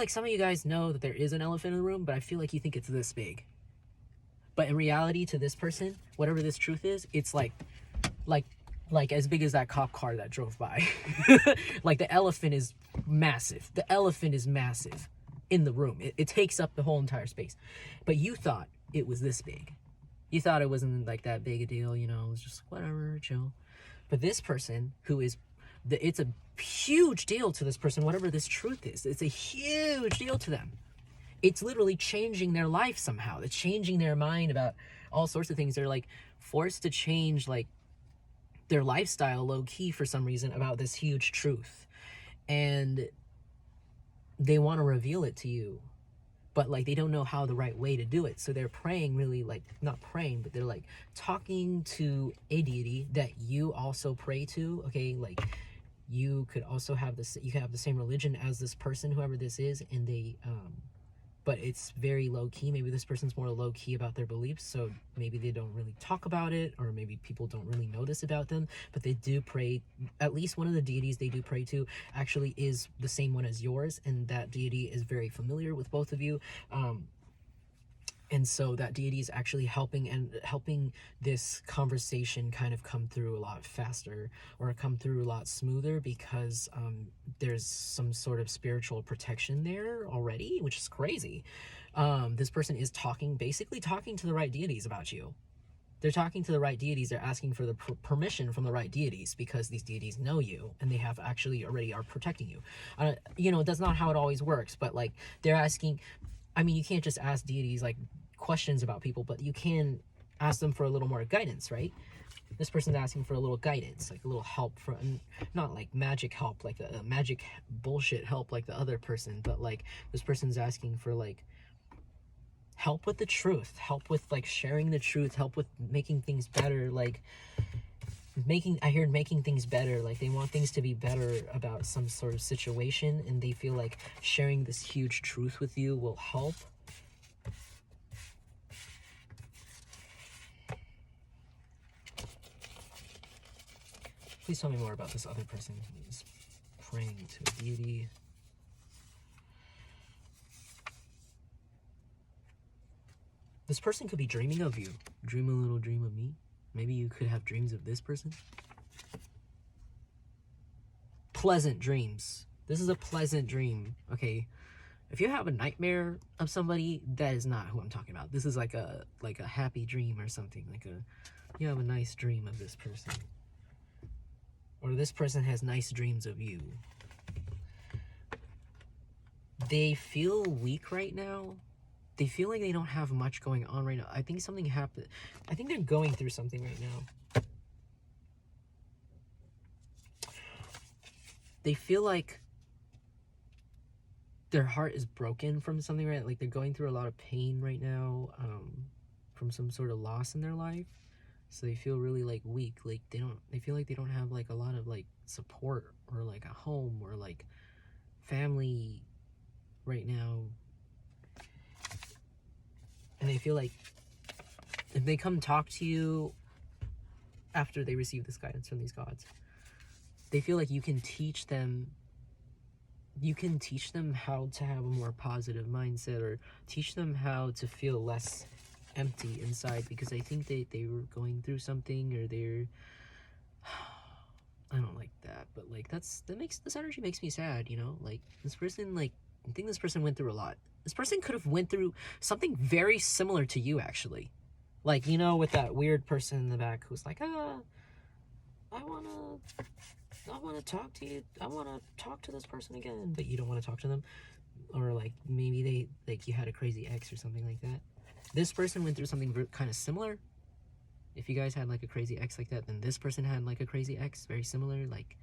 some of you guys know that there is an elephant in the room, but I feel like you think it's this big. But in reality, to this person, whatever this truth is, it's like as big as that cop car that drove by. Like the elephant is massive. The elephant is massive in the room. It takes up the whole entire space. But you thought it was this big. You thought it wasn't like that big a deal, you know, it was just whatever, chill. But this person who is, it's a huge deal to this person, whatever this truth is. It's a huge deal to them. It's literally changing their life somehow. It's changing their mind about all sorts of things. They're like forced to change like their lifestyle low key for some reason about this huge truth. And they want to reveal it to you, but like they don't know how the right way to do it. So they're praying, really, like not praying, but they're like talking to a deity that you also pray to. Okay, like you could also have this, you can have the same religion as this person, whoever this is, and they but it's very low key. Maybe this person's more low key about their beliefs, so maybe they don't really talk about it, or maybe people don't really know this about them, but they do pray. At least one of the deities they do pray to actually is the same one as yours, and that deity is very familiar with both of you. And so that deity is actually helping this conversation kind of come through a lot faster, or come through a lot smoother, because there's some sort of spiritual protection there already, which is crazy. This person is basically talking to the right deities about you. They're talking to the right deities. They're asking for the permission from the right deities, because these deities know you and they have actually already are protecting you. You know, that's not how it always works, but like they're asking. I mean, you can't just ask deities like questions about people, but you can ask them for a little more guidance, right? This person's asking for a little guidance, like a little help from, not like magic help, like the magic bullshit help like the other person, but like this person's asking for like help with the truth, help with like sharing the truth, help with making things better, like making things better. Like they want things to be better about some sort of situation, and they feel like sharing this huge truth with you will help. Please tell me more about this other person who's praying to a deity. This person could be dreaming of you. Dream a little dream of me. Maybe you could have dreams of this person. Pleasant dreams. This is a pleasant dream. Okay. If you have a nightmare of somebody, that is not who I'm talking about. This is like a happy dream or something. You have a nice dream of this person. Or this person has nice dreams of you. They feel weak right now. They feel like they don't have much going on right now. I think something happened. I think they're going through something right now. They feel like their heart is broken from something, right? Like they're going through a lot of pain right now, from some sort of loss in their life. So they feel really like weak. Like they feel like they don't have like a lot of like support, or like a home, or like family, or like right now. And they feel like if they come talk to you after they receive this guidance from these gods, they feel like you can teach them how to have a more positive mindset, or teach them how to feel less empty inside, because I think they were going through something, or they're I don't like that, but like this energy makes me sad, you know? Like this person, like I think this person went through a lot. This person could have went through something very similar to you, actually. Like, you know, with that weird person in the back who's like, I wanna talk to you. I wanna talk to this person again, but you don't want to talk to them. Or like maybe you had a crazy ex or something like that. This person went through something kind of similar. If you guys had like a crazy ex like that, then this person had like a crazy ex very similar. Like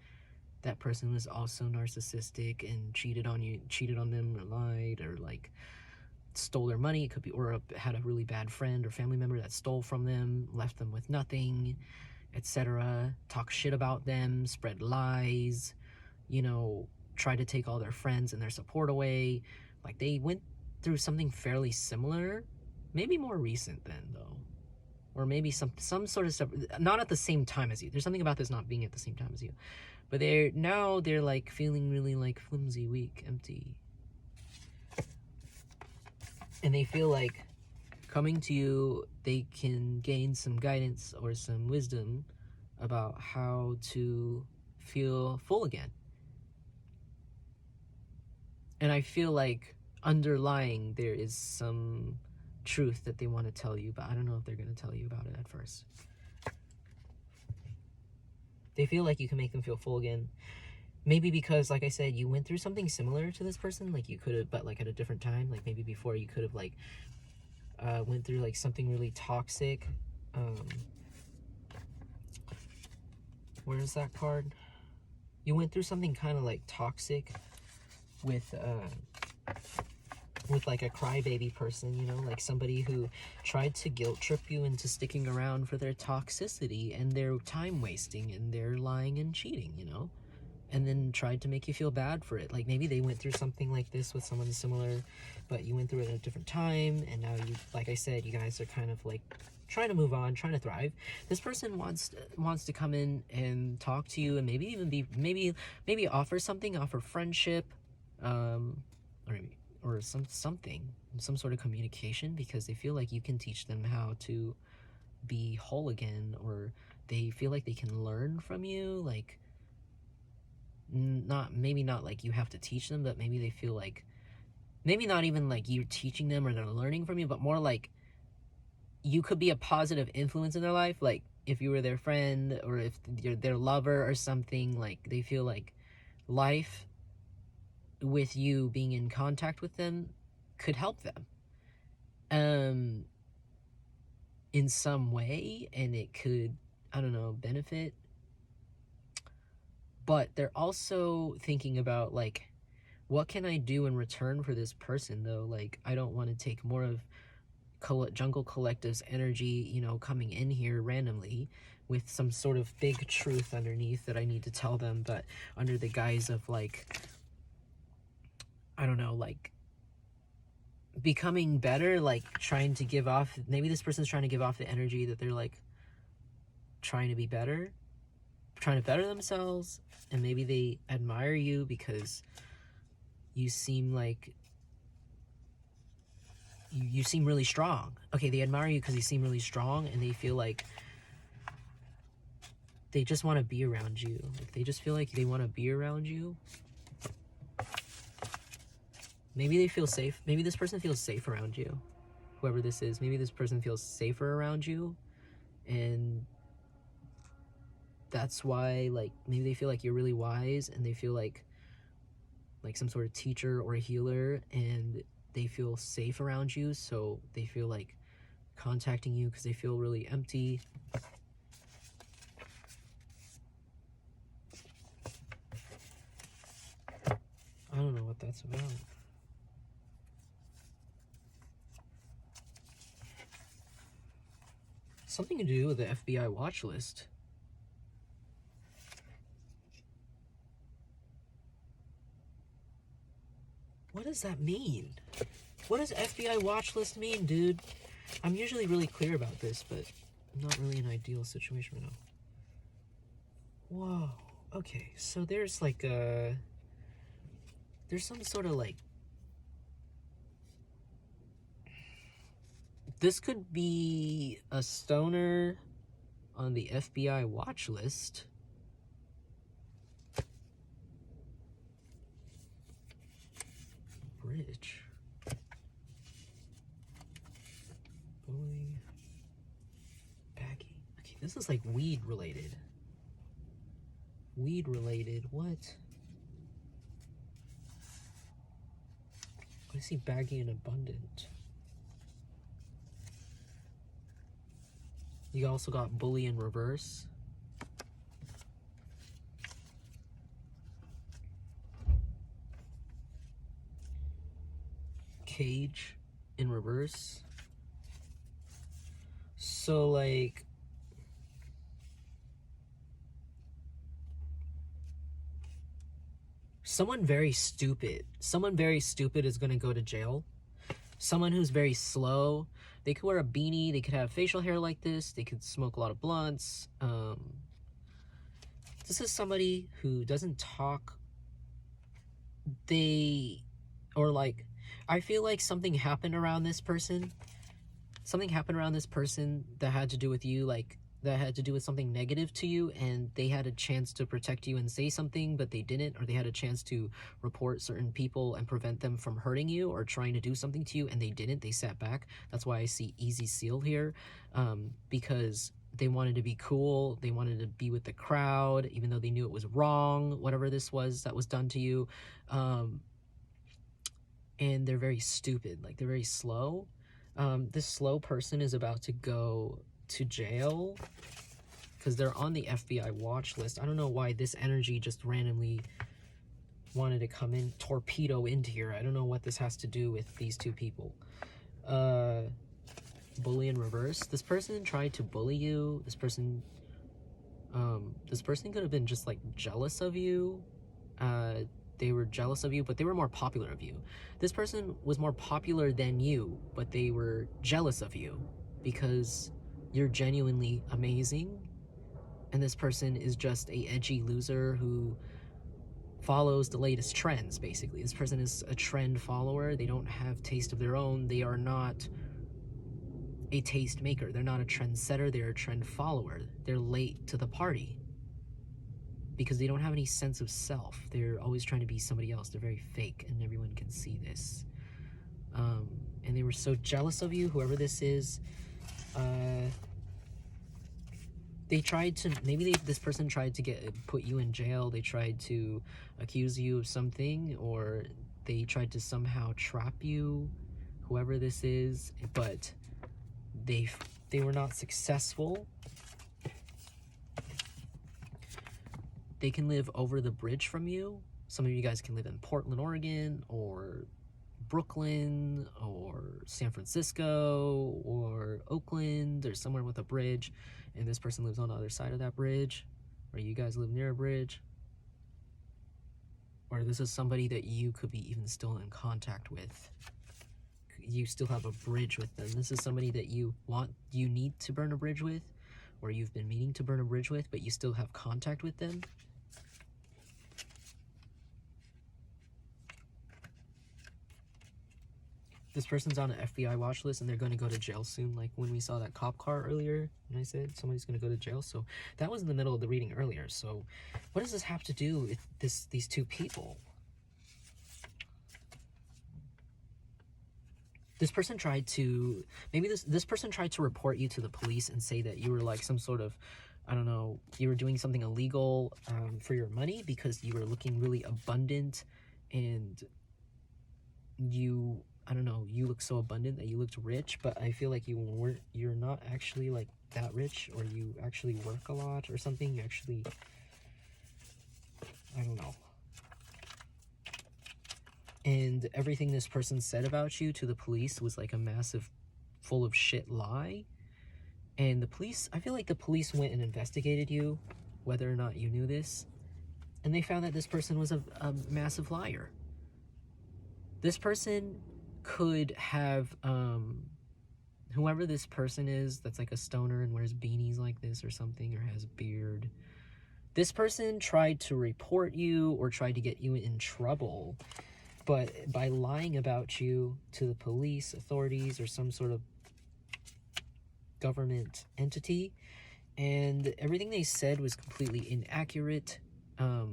that person was also narcissistic and cheated on them, or lied, or like stole their money. It could be, or had a really bad friend or family member that stole from them, left them with nothing, etc. Talk shit about them, spread lies, you know, try to take all their friends and their support away. Like they went through something fairly similar, maybe more recent then though, or maybe some sort of stuff, not at the same time as you. There's something about this not being at the same time as you, but they're like feeling really like flimsy, weak, empty, and they feel like coming to you, they can gain some guidance or some wisdom about how to feel full again. And I feel like underlying there is some truth that they want to tell you, but I don't know if they're going to tell you about it at first. They feel like you can make them feel full again. Maybe because, like I said, you went through something similar to this person. Like you could have, but like at a different time. Like maybe before you could have like went through like something really toxic. Where's that card? You went through something kind of like toxic with like a crybaby person, you know, like somebody who tried to guilt trip you into sticking around for their toxicity and their time wasting and their lying and cheating, you know, and then tried to make you feel bad for it. Like maybe they went through something like this with someone similar, but you went through it at a different time, and now you, like I said, you guys are kind of like trying to move on, trying to thrive. This person wants to come in and talk to you, and maybe even be maybe offer something, offer friendship, or some sort of communication, because they feel like you can teach them how to be whole again, or they feel like they can learn from you. Like maybe not like you have to teach them, but maybe they feel like, maybe not even like you're teaching them or they're learning from you, but more like you could be a positive influence in their life. Like if you were their friend, or if you're their lover or something, like they feel like life with you being in contact with them could help them in some way, and it could, I don't know, benefit. But they're also thinking about like, what can I do in return for this person though? Like I don't want to take more of Jungle Collective's energy, you know, coming in here randomly with some sort of big truth underneath that I need to tell them, but under the guise of like, I don't know, like becoming better, like trying to give off, maybe this person's trying to give off the energy that they're like trying to be better, trying to better themselves, and maybe they admire you because you seem like you seem really strong. Okay, they admire you because you seem really strong, and they feel like they just want to be around you. Like they just feel like they want to be around you. Maybe they feel safe. Maybe this person feels safe around you. Whoever this is, maybe this person feels safer around you, and that's why, like, maybe they feel like you're really wise, and they feel like some sort of teacher or a healer, and they feel safe around you, so they feel like contacting you because they feel really empty. I don't know what that's about. Something to do with the FBI watch list. What does that mean? What does FBI watch list mean, dude? I'm usually really clear about this, but not really an ideal situation right now. Whoa. Okay, so there's like a... There's some sort of like... This could be a stoner on the FBI watch list. Bridge. Bully. Baggy. Okay, this is like weed related. Weed related. What? I see baggy and abundant. You also got bully in reverse. Cage in reverse. So like someone very stupid is going to go to jail. Someone who's very slow, they could wear a beanie, they could have facial hair like this, they could smoke a lot of blunts. This is somebody who doesn't talk. I feel like something happened around this person. Something happened around this person that had to do with you, like that had to do with something negative to you, and they had a chance to protect you and say something, but they didn't, or they had a chance to report certain people and prevent them from hurting you or trying to do something to you, and they didn't. They sat back. That's why I see easy seal here, because they wanted to be cool. They wanted to be with the crowd, even though they knew it was wrong, whatever this was that was done to you. And they're very stupid, like they're very slow. This slow person is about to go to jail because they're on the FBI watch list. I don't know why this energy just randomly wanted to come in, torpedo into here. I don't know what this has to do with these two people. Bully in reverse. This person tried to bully you. This person could have been just like jealous of you. They were jealous of you, but they were more popular of you. This person was more popular than you, but they were jealous of you because you're genuinely amazing. And this person is just a edgy loser who follows the latest trends, basically. This person is a trend follower. They don't have taste of their own. They are not a taste maker. They're not a trendsetter. They're a trend follower. They're late to the party because they don't have any sense of self. They're always trying to be somebody else. They're very fake, and everyone can see this. And they were so jealous of you, whoever this is. They tried to, this person tried to put you in jail. They tried to accuse you of something, or they tried to somehow trap you, whoever this is, but they were not successful. They can live over the bridge from you. Some of you guys can live in Portland, Oregon, or Brooklyn, or San Francisco, or Oakland, or somewhere with a bridge, and this person lives on the other side of that bridge, or you guys live near a bridge, or this is somebody that you could be even still in contact with. You still have a bridge with them. This is somebody that you need to burn a bridge with, or you've been meaning to burn a bridge with, but you still have contact with them. This person's on an FBI watch list, and they're going to go to jail soon, like when we saw that cop car earlier, and I said somebody's going to go to jail. So that was in the middle of the reading earlier. So what does this have to do with these two people? This person tried to, maybe this person tried to report you to the police and say that you were like some sort of, I don't know, you were doing something illegal for your money because you were looking really abundant, and you, I don't know, you look so abundant that you looked rich, but I feel like you're not actually like that rich, or you actually work a lot or something. You actually, I don't know. And everything this person said about you to the police was like a massive full of shit lie. And the police, I feel like the police went and investigated you, whether or not you knew this, and they found that this person was a massive liar. This person could have, whoever this person is that's like a stoner and wears beanies like this or something, or has a beard. This person tried to report you or tried to get you in trouble, but by lying about you to the police, authorities, or some sort of government entity, and everything they said was completely inaccurate. I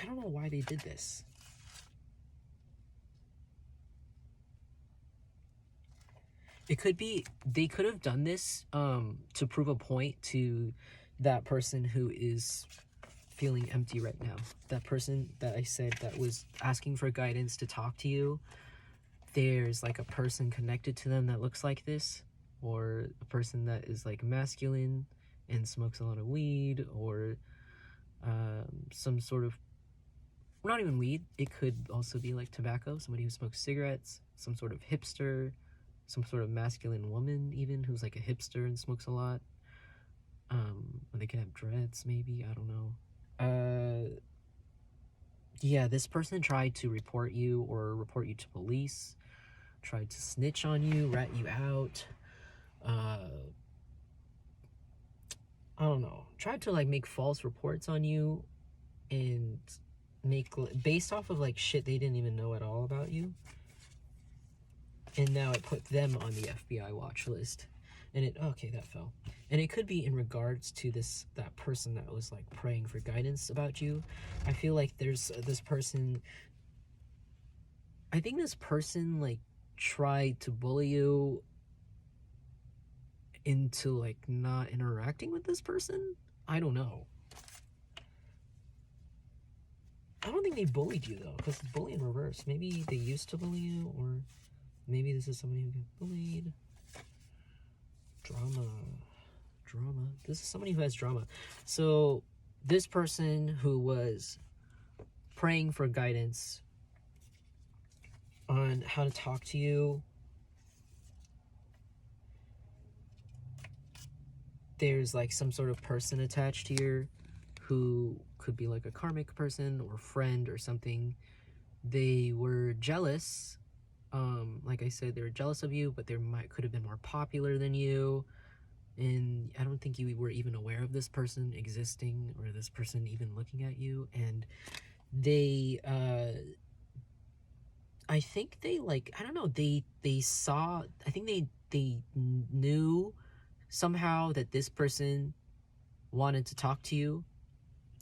don't know why they did this. It could be they could have done this to prove a point to that person who is feeling empty right now. That person that I said that was asking for guidance to talk to you. There's like a person connected to them that looks like this, or a person that is like masculine and smokes a lot of weed, or some sort of, not even weed, it could also be like tobacco, somebody who smokes cigarettes, some sort of hipster, some sort of masculine woman even who's like a hipster and smokes a lot. Or they could have dreads maybe, I don't know. Yeah, this person tried to report you or report you to police, tried to snitch on you, rat you out. I don't know, tried to like make false reports on you and make, based off of like shit they didn't even know at all about you. And now it put them on the FBI watch list. And it, okay, that fell. And it could be in regards to that person that was like praying for guidance about you. I feel like there's this person, I think this person like tried to bully you into like not interacting with this person. I don't know. I don't think they bullied you though, because bully in reverse. Maybe they used to bully you, or maybe this is somebody who got bullied. Drama. This is somebody who has drama. So this person who was praying for guidance on how to talk to you, there's like some sort of person attached here who could be like a karmic person or friend or something. They were jealous. Like I said, they were jealous of you, but they could have been more popular than you. And I don't think you were even aware of this person existing or this person even looking at you. And they, I think they like, I don't know, they saw, I think they knew somehow that this person wanted to talk to you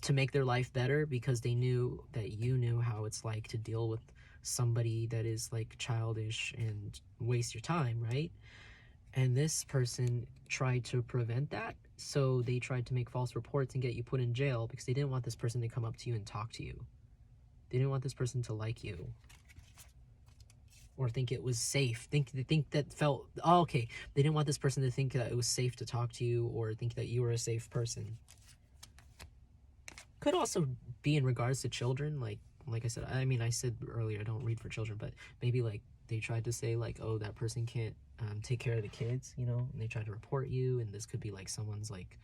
to make their life better, because they knew that you knew how it's like to deal with somebody that is like childish and waste your time, right? And this person tried to prevent that, so they tried to make false reports and get you put in jail because they didn't want this person to come up to you and talk to you. They didn't want this person to like you or think it was safe. Think that felt, oh, okay. They didn't want this person to think that it was safe to talk to you or think that you were a safe person. Could also be in regards to children, like I said. I mean, I said earlier I don't read for children, but maybe like they tried to say like, oh, that person can't take care of the kids, you know, and they tried to report you, and this could be like someone's like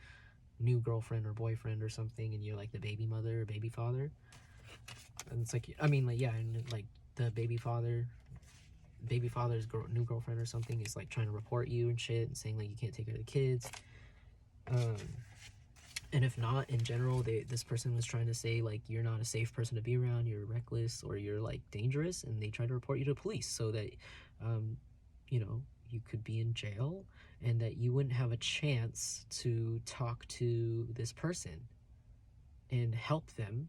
new girlfriend or boyfriend or something, and you're like the baby mother or baby father. And it's like, I mean, like, yeah, and like the baby father's new girlfriend or something is like trying to report you and shit and saying like you can't take care of the kids. And if not, in general, this person was trying to say like you're not a safe person to be around, you're reckless, or you're like dangerous, and they tried to report you to police so that you know, you could be in jail and that you wouldn't have a chance to talk to this person and help them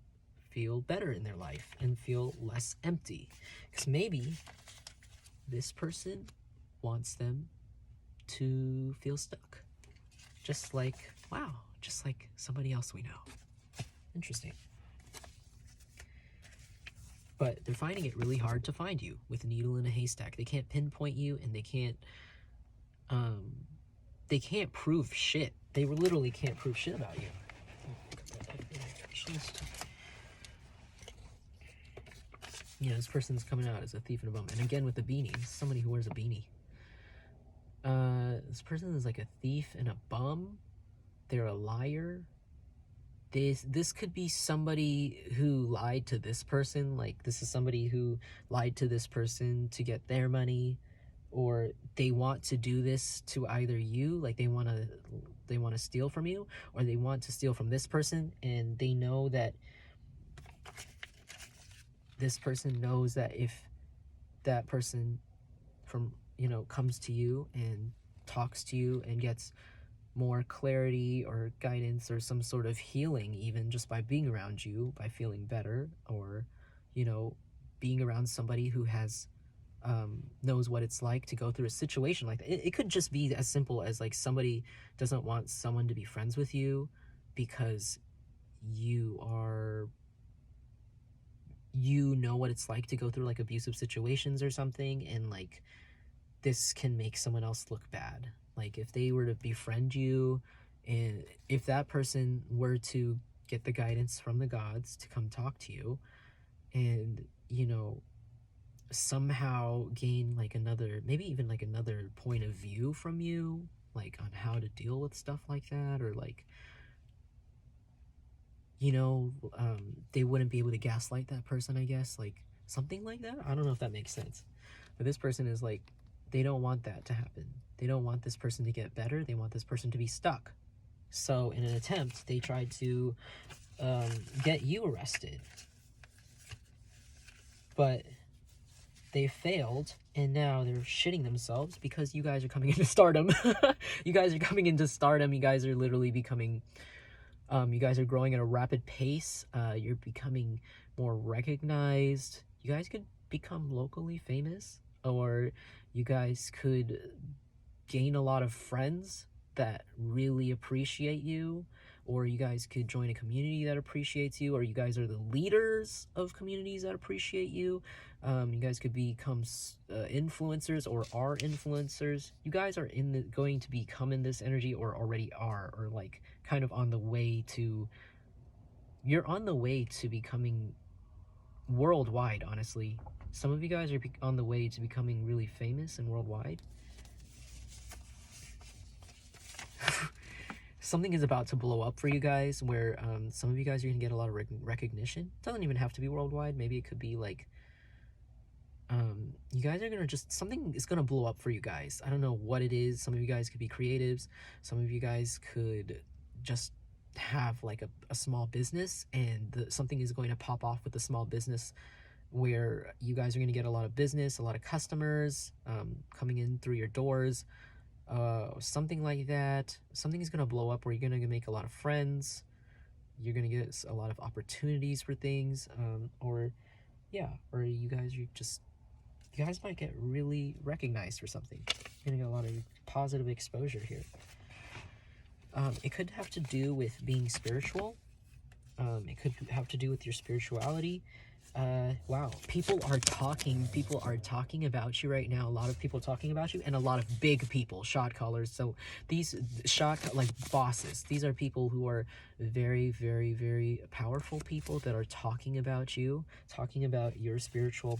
feel better in their life and feel less empty. Because maybe this person wants them to feel stuck. Just like, wow, just like somebody else we know. Interesting. But they're finding it really hard to find you with a needle in a haystack. They can't pinpoint you, and they can't prove shit. They literally can't prove shit about you. Yeah, this person's coming out as a thief and a bum. And again with the beanie, somebody who wears a beanie. This person is like a thief and a bum. They're a liar. this could be somebody who lied to this person. Like, this is somebody who lied to this person to get their money, or they want to do this to either you, like they want to steal from you, or they want to steal from this person, and they know that this person knows that if that person from, comes to you and talks to you and gets more clarity or guidance or some sort of healing, even just by being around you, by feeling better, or being around somebody who has knows what it's like to go through a situation like that. It could just be as simple as like somebody doesn't want someone to be friends with you because you know what it's like to go through like abusive situations or something, and like this can make someone else look bad. Like, if they were to befriend you, and if that person were to get the guidance from the gods to come talk to you, and somehow gain like another, maybe even like another point of view from you, like on how to deal with stuff like that, or like they wouldn't be able to gaslight that person, I guess, like something like that. I don't know if that makes sense, but this person is like, they don't want that to happen. They don't want this person to get better. They want this person to be stuck. So in an attempt, they tried to get you arrested, but they failed, and now they're shitting themselves because you guys are coming into stardom. You guys are coming into stardom. You guys are literally becoming, you guys are growing at a rapid pace. You're becoming more recognized. You guys could become locally famous, or you guys could gain a lot of friends that really appreciate you, or you guys could join a community that appreciates you, or you guys are the leaders of communities that appreciate you. You guys could become influencers, or are influencers. You guys are going to become in this energy, or already are, or like kind of on the way to, you're on the way to becoming worldwide, honestly. Some of you guys are on the way to becoming really famous and worldwide. Something is about to blow up for you guys, where some of you guys are going to get a lot of recognition. It doesn't even have to be worldwide. Maybe it could be like, you guys are going to just, something is going to blow up for you guys. I don't know what it is. Some of you guys could be creatives. Some of you guys could just have like a small business, and something is going to pop off with the small business, where you guys are going to get a lot of business, a lot of customers coming in through your doors. Something like that. Something is going to blow up where you're going to make a lot of friends. You're going to get a lot of opportunities for things. Or you guys might get really recognized for something. You're going to get a lot of positive exposure here. It could have to do with being spiritual. It could have to do with your spirituality. Wow, people are talking about you right now. A lot of people talking about you, and a lot of big people, shot callers. So these like bosses, these are people who are very, very, very powerful people that are talking about you, talking about your spiritual,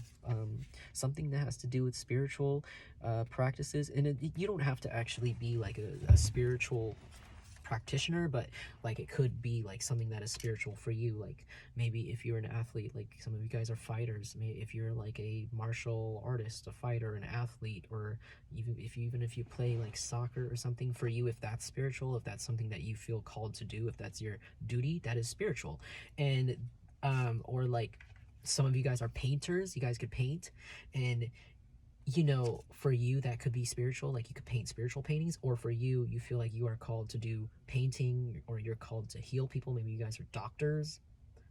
something that has to do with spiritual practices. And you don't have to actually be like a spiritual practitioner, but like it could be like something that is spiritual for you. Like, maybe if you're an athlete, like some of you guys are fighters, maybe if you're like a martial artist, a fighter, an athlete, or even if you play like soccer or something, for you, if that's spiritual, if that's something that you feel called to do, if that's your duty, that is spiritual. And or like some of you guys are painters, you guys could paint, and for you, that could be spiritual, like you could paint spiritual paintings. Or for you, you feel like you are called to do painting, or you're called to heal people. Maybe you guys are doctors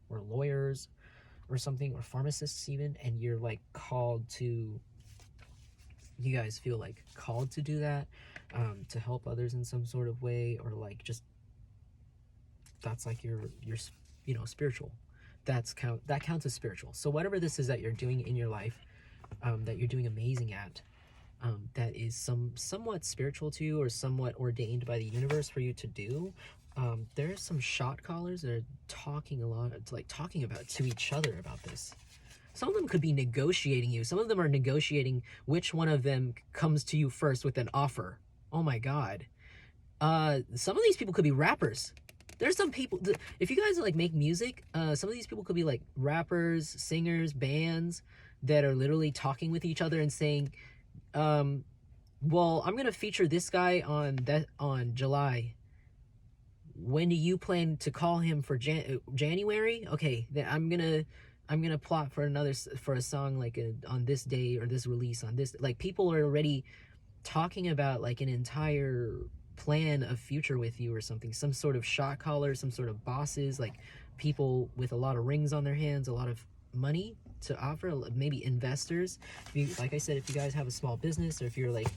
or lawyers or something, or pharmacists even, and you're like you guys feel like called to do that, to help others in some sort of way, or like just, that's like your spiritual. That counts as spiritual. So whatever this is that you're doing in your life, that you're doing amazing at, that is somewhat spiritual to you, or somewhat ordained by the universe for you to do. There's some shot callers that are talking about to each other about this. Some of them could be negotiating you. Some of them are negotiating which one of them comes to you first with an offer. Oh my god. Some of these people could be rappers. There's some people, if you guys like make music, some of these people could be like rappers, singers, bands that are literally talking with each other and saying, well, I'm gonna feature this guy on July. When do you plan to call him for January? Okay, then I'm gonna plot for a song like on this day or this release on this. Like people are already talking about like an entire plan of future with you or something, some sort of shot caller, some sort of bosses, like people with a lot of rings on their hands, a lot of money to offer, maybe investors. Like I said, if you guys have a small business, or if you're like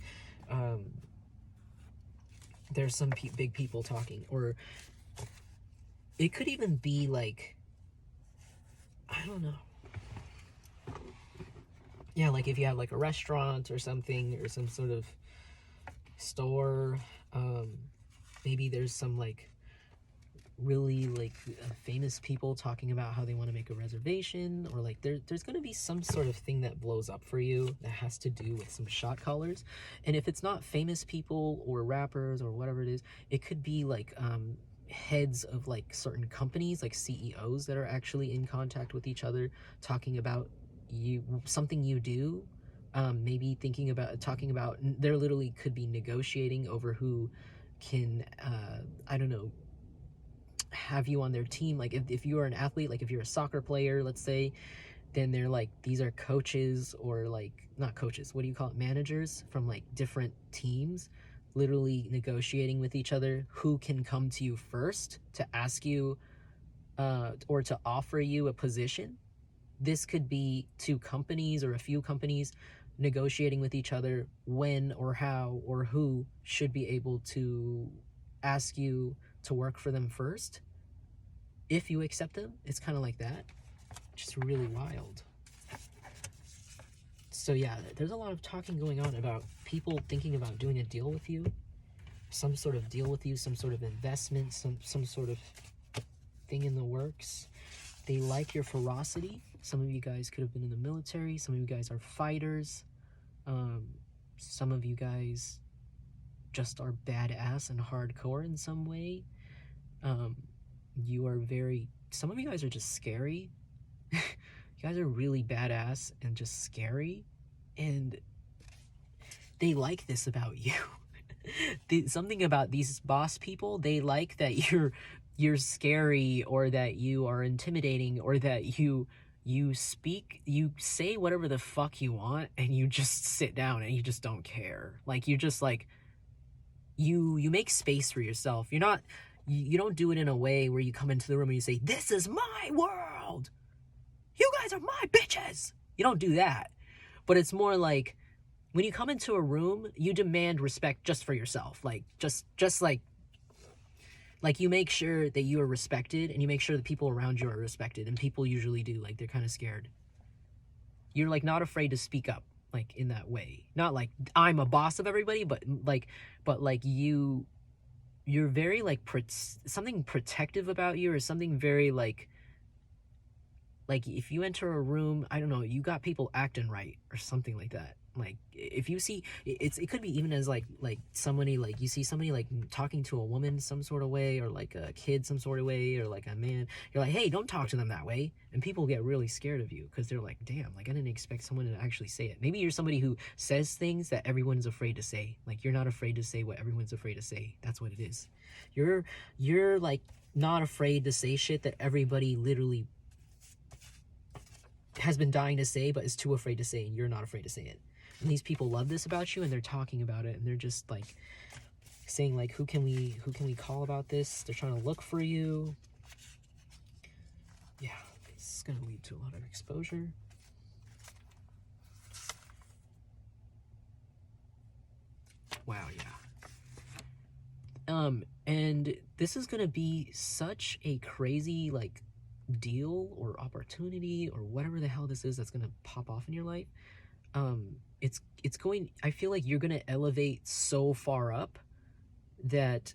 there's some big people talking, or it could even be like, I don't know, yeah, like if you have like a restaurant or something, or some sort of store, maybe there's some like really like famous people talking about how they want to make a reservation, or like there's going to be some sort of thing that blows up for you that has to do with some shot callers. And if it's not famous people or rappers or whatever it is, it could be like heads of like certain companies, like CEOs that are actually in contact with each other, talking about something you do, maybe talking about, there literally could be negotiating over who can I don't know, have you on their team. Like if you are an athlete, like if you're a soccer player, let's say, then they're like, these are coaches, or like not coaches, what do you call it, managers from like different teams, literally negotiating with each other who can come to you first to ask you or to offer you a position. This could be two companies or a few companies negotiating with each other when or how or who should be able to ask you to work for them first if you accept them. It's kind of like that. Just really wild. So yeah, there's a lot of talking going on about people thinking about doing a deal with you, some sort of deal with you, some sort of investment, some sort of thing in the works. They like your ferocity. Some of you guys could have been in the military. Some of you guys are fighters. Some of you guys just are badass and hardcore in some way. You are some of you guys are just scary. You guys are really badass and just scary, and they like this about you. Something about these boss people, they like that you're scary, or that you are intimidating, or that you say whatever the fuck you want, and you just sit down and you just don't care. Like you just like you make space for yourself. You don't do it in a way where you come into the room and you say, this is my world, you guys are my bitches. You don't do that. But it's more like, when you come into a room, you demand respect just for yourself. Like just like you make sure that you are respected, and you make sure the people around you are respected. And people usually do, like they're kind of scared. You're like not afraid to speak up, like in that way. Not like I'm a boss of everybody, but like you're very like something protective about you, or something very like if you enter a room, I don't know, you got people acting right or something like that. Like if you see, it could be even as like somebody, like you see somebody like talking to a woman some sort of way, or like a kid some sort of way, or like a man, you're like, hey, don't talk to them that way. And people get really scared of you, because they're like, damn, like I didn't expect someone to actually say it. Maybe you're somebody who says things that everyone's afraid to say. Like you're not afraid to say what everyone's afraid to say. That's what it is. You're like not afraid to say shit that everybody literally has been dying to say, but is too afraid to say, and you're not afraid to say it. And these people love this about you, and they're talking about it, and they're just like saying like, who can we call about this? They're trying to look for you. Yeah, this is gonna lead to a lot of exposure. Wow, yeah. And this is gonna be such a crazy like deal or opportunity or whatever the hell this is that's gonna pop off in your life. It's going, I feel like you're gonna elevate so far up that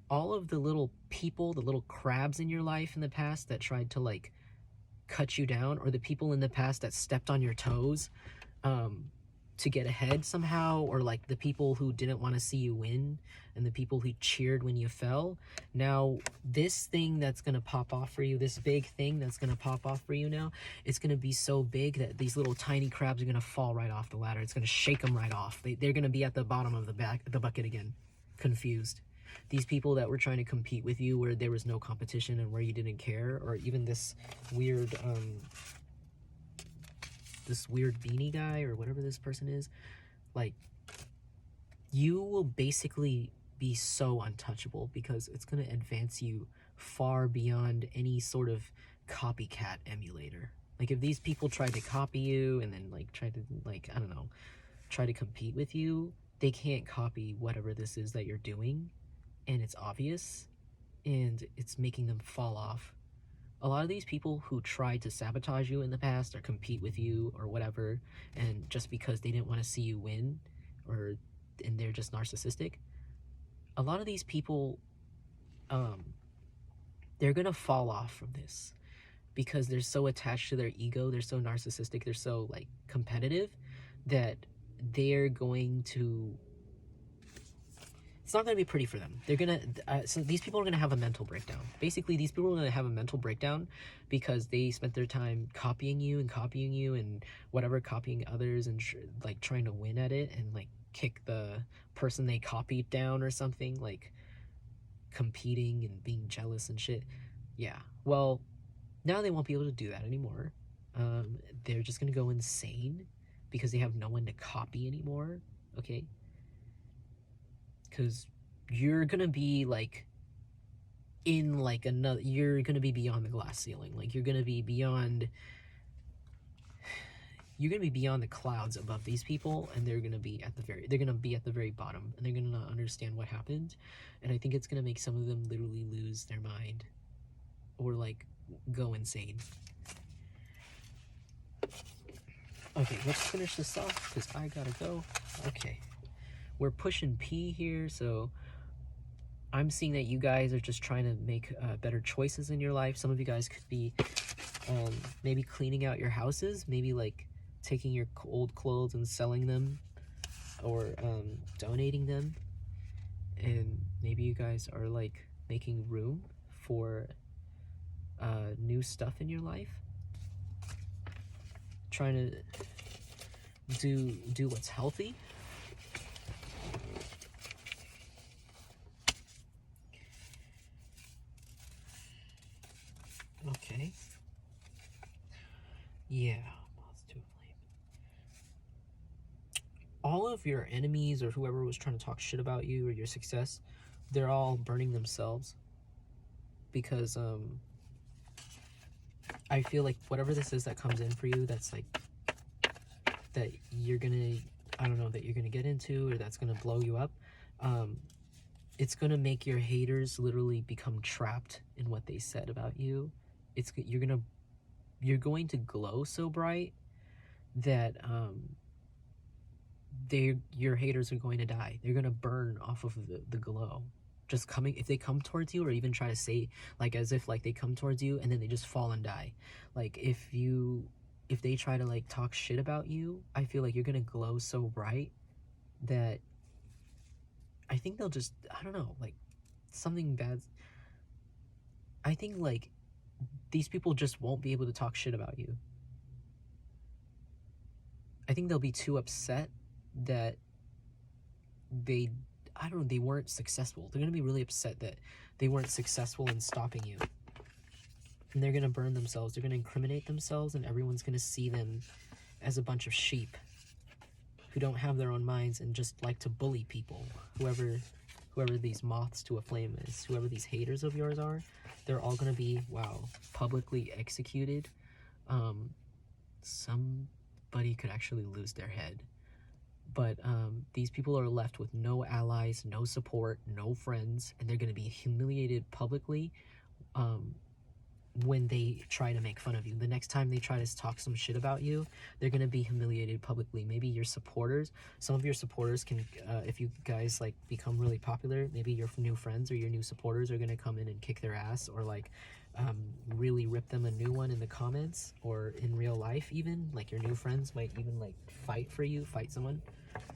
all of the little people, the little crabs in your life in the past that tried to like cut you down, or the people in the past that stepped on your toes, to get ahead somehow, or like the people who didn't want to see you win and the people who cheered when you fell. Now this thing that's going to pop off for you, this big thing that's going to pop off for you now, it's going to be so big that these little tiny crabs are going to fall right off the ladder. It's going to shake them right off. They're going to be at the bottom of the bucket again, confused. These people that were trying to compete with you where there was no competition and where you didn't care, or even this weird beanie guy or whatever this person is, like, you will basically be so untouchable because it's going to advance you far beyond any sort of copycat emulator. Like, if these people tried to copy you and then like try to, like, I don't know, try to compete with you, they can't copy whatever this is that you're doing, and it's obvious and it's making them fall off. A lot of these people who tried to sabotage you in the past or compete with you or whatever, and just because they didn't want to see you win, and they're just narcissistic, a lot of these people, they're gonna fall off from this because they're so attached to their ego, they're so narcissistic, they're so like competitive that they're going to, it's not going to be pretty for them. They're going to, so these people are going to have a mental breakdown. Basically, these people are going to have a mental breakdown because they spent their time copying you and whatever, copying others and like trying to win at it and like kick the person they copied down or something, like competing and being jealous and shit. Yeah. Well, now they won't be able to do that anymore. They're just going to go insane because they have no one to copy anymore. Okay. Because you're gonna be like in like another, you're gonna be beyond the glass ceiling. Like, you're gonna be beyond the clouds above these people, and they're gonna be at the very bottom, and they're gonna not understand what happened. And I think it's gonna make some of them literally lose their mind or like go insane. Okay, let's finish this off because I gotta go. Okay, we're pushing P here, so I'm seeing that you guys are just trying to make better choices in your life. Some of you guys could be maybe cleaning out your houses, maybe like taking your old clothes and selling them, or donating them. And maybe you guys are like making room for new stuff in your life, trying to do what's healthy. Okay. Yeah. All of your enemies or whoever was trying to talk shit about you or your success, they're all burning themselves because I feel like whatever this is that comes in for you, that's like that you're gonna, I don't know, that you're gonna get into or that's gonna blow you up, it's gonna make your haters literally become trapped in what they said about you. You're going to glow so bright that your haters are going to die. They're going to burn off of the glow. Just coming, if they come towards you or even try to say, like, as if like they come towards you and then they just fall and die. Like, if they try to like talk shit about you, I feel like you're going to glow so bright that I think they'll just, I don't know, like something bad. I think like these people just won't be able to talk shit about you. I think they'll be too upset that they weren't successful. They're going to be really upset that they weren't successful in stopping you. And they're going to burn themselves. They're going to incriminate themselves, and everyone's going to see them as a bunch of sheep who don't have their own minds and just like to bully people. Whoever these moths to a flame is, whoever these haters of yours are, they're all going to be, wow, publicly executed. Somebody could actually lose their head. But these people are left with no allies, no support, no friends, and they're going to be humiliated publicly when they try to make fun of you. The next time they try to talk some shit about you, they're gonna be humiliated publicly. Maybe your supporters, some of your supporters can, if you guys like become really popular, maybe your new friends or your new supporters are gonna come in and kick their ass, or like really rip them a new one in the comments, or in real life even. Like your new friends might even like fight for you, fight someone.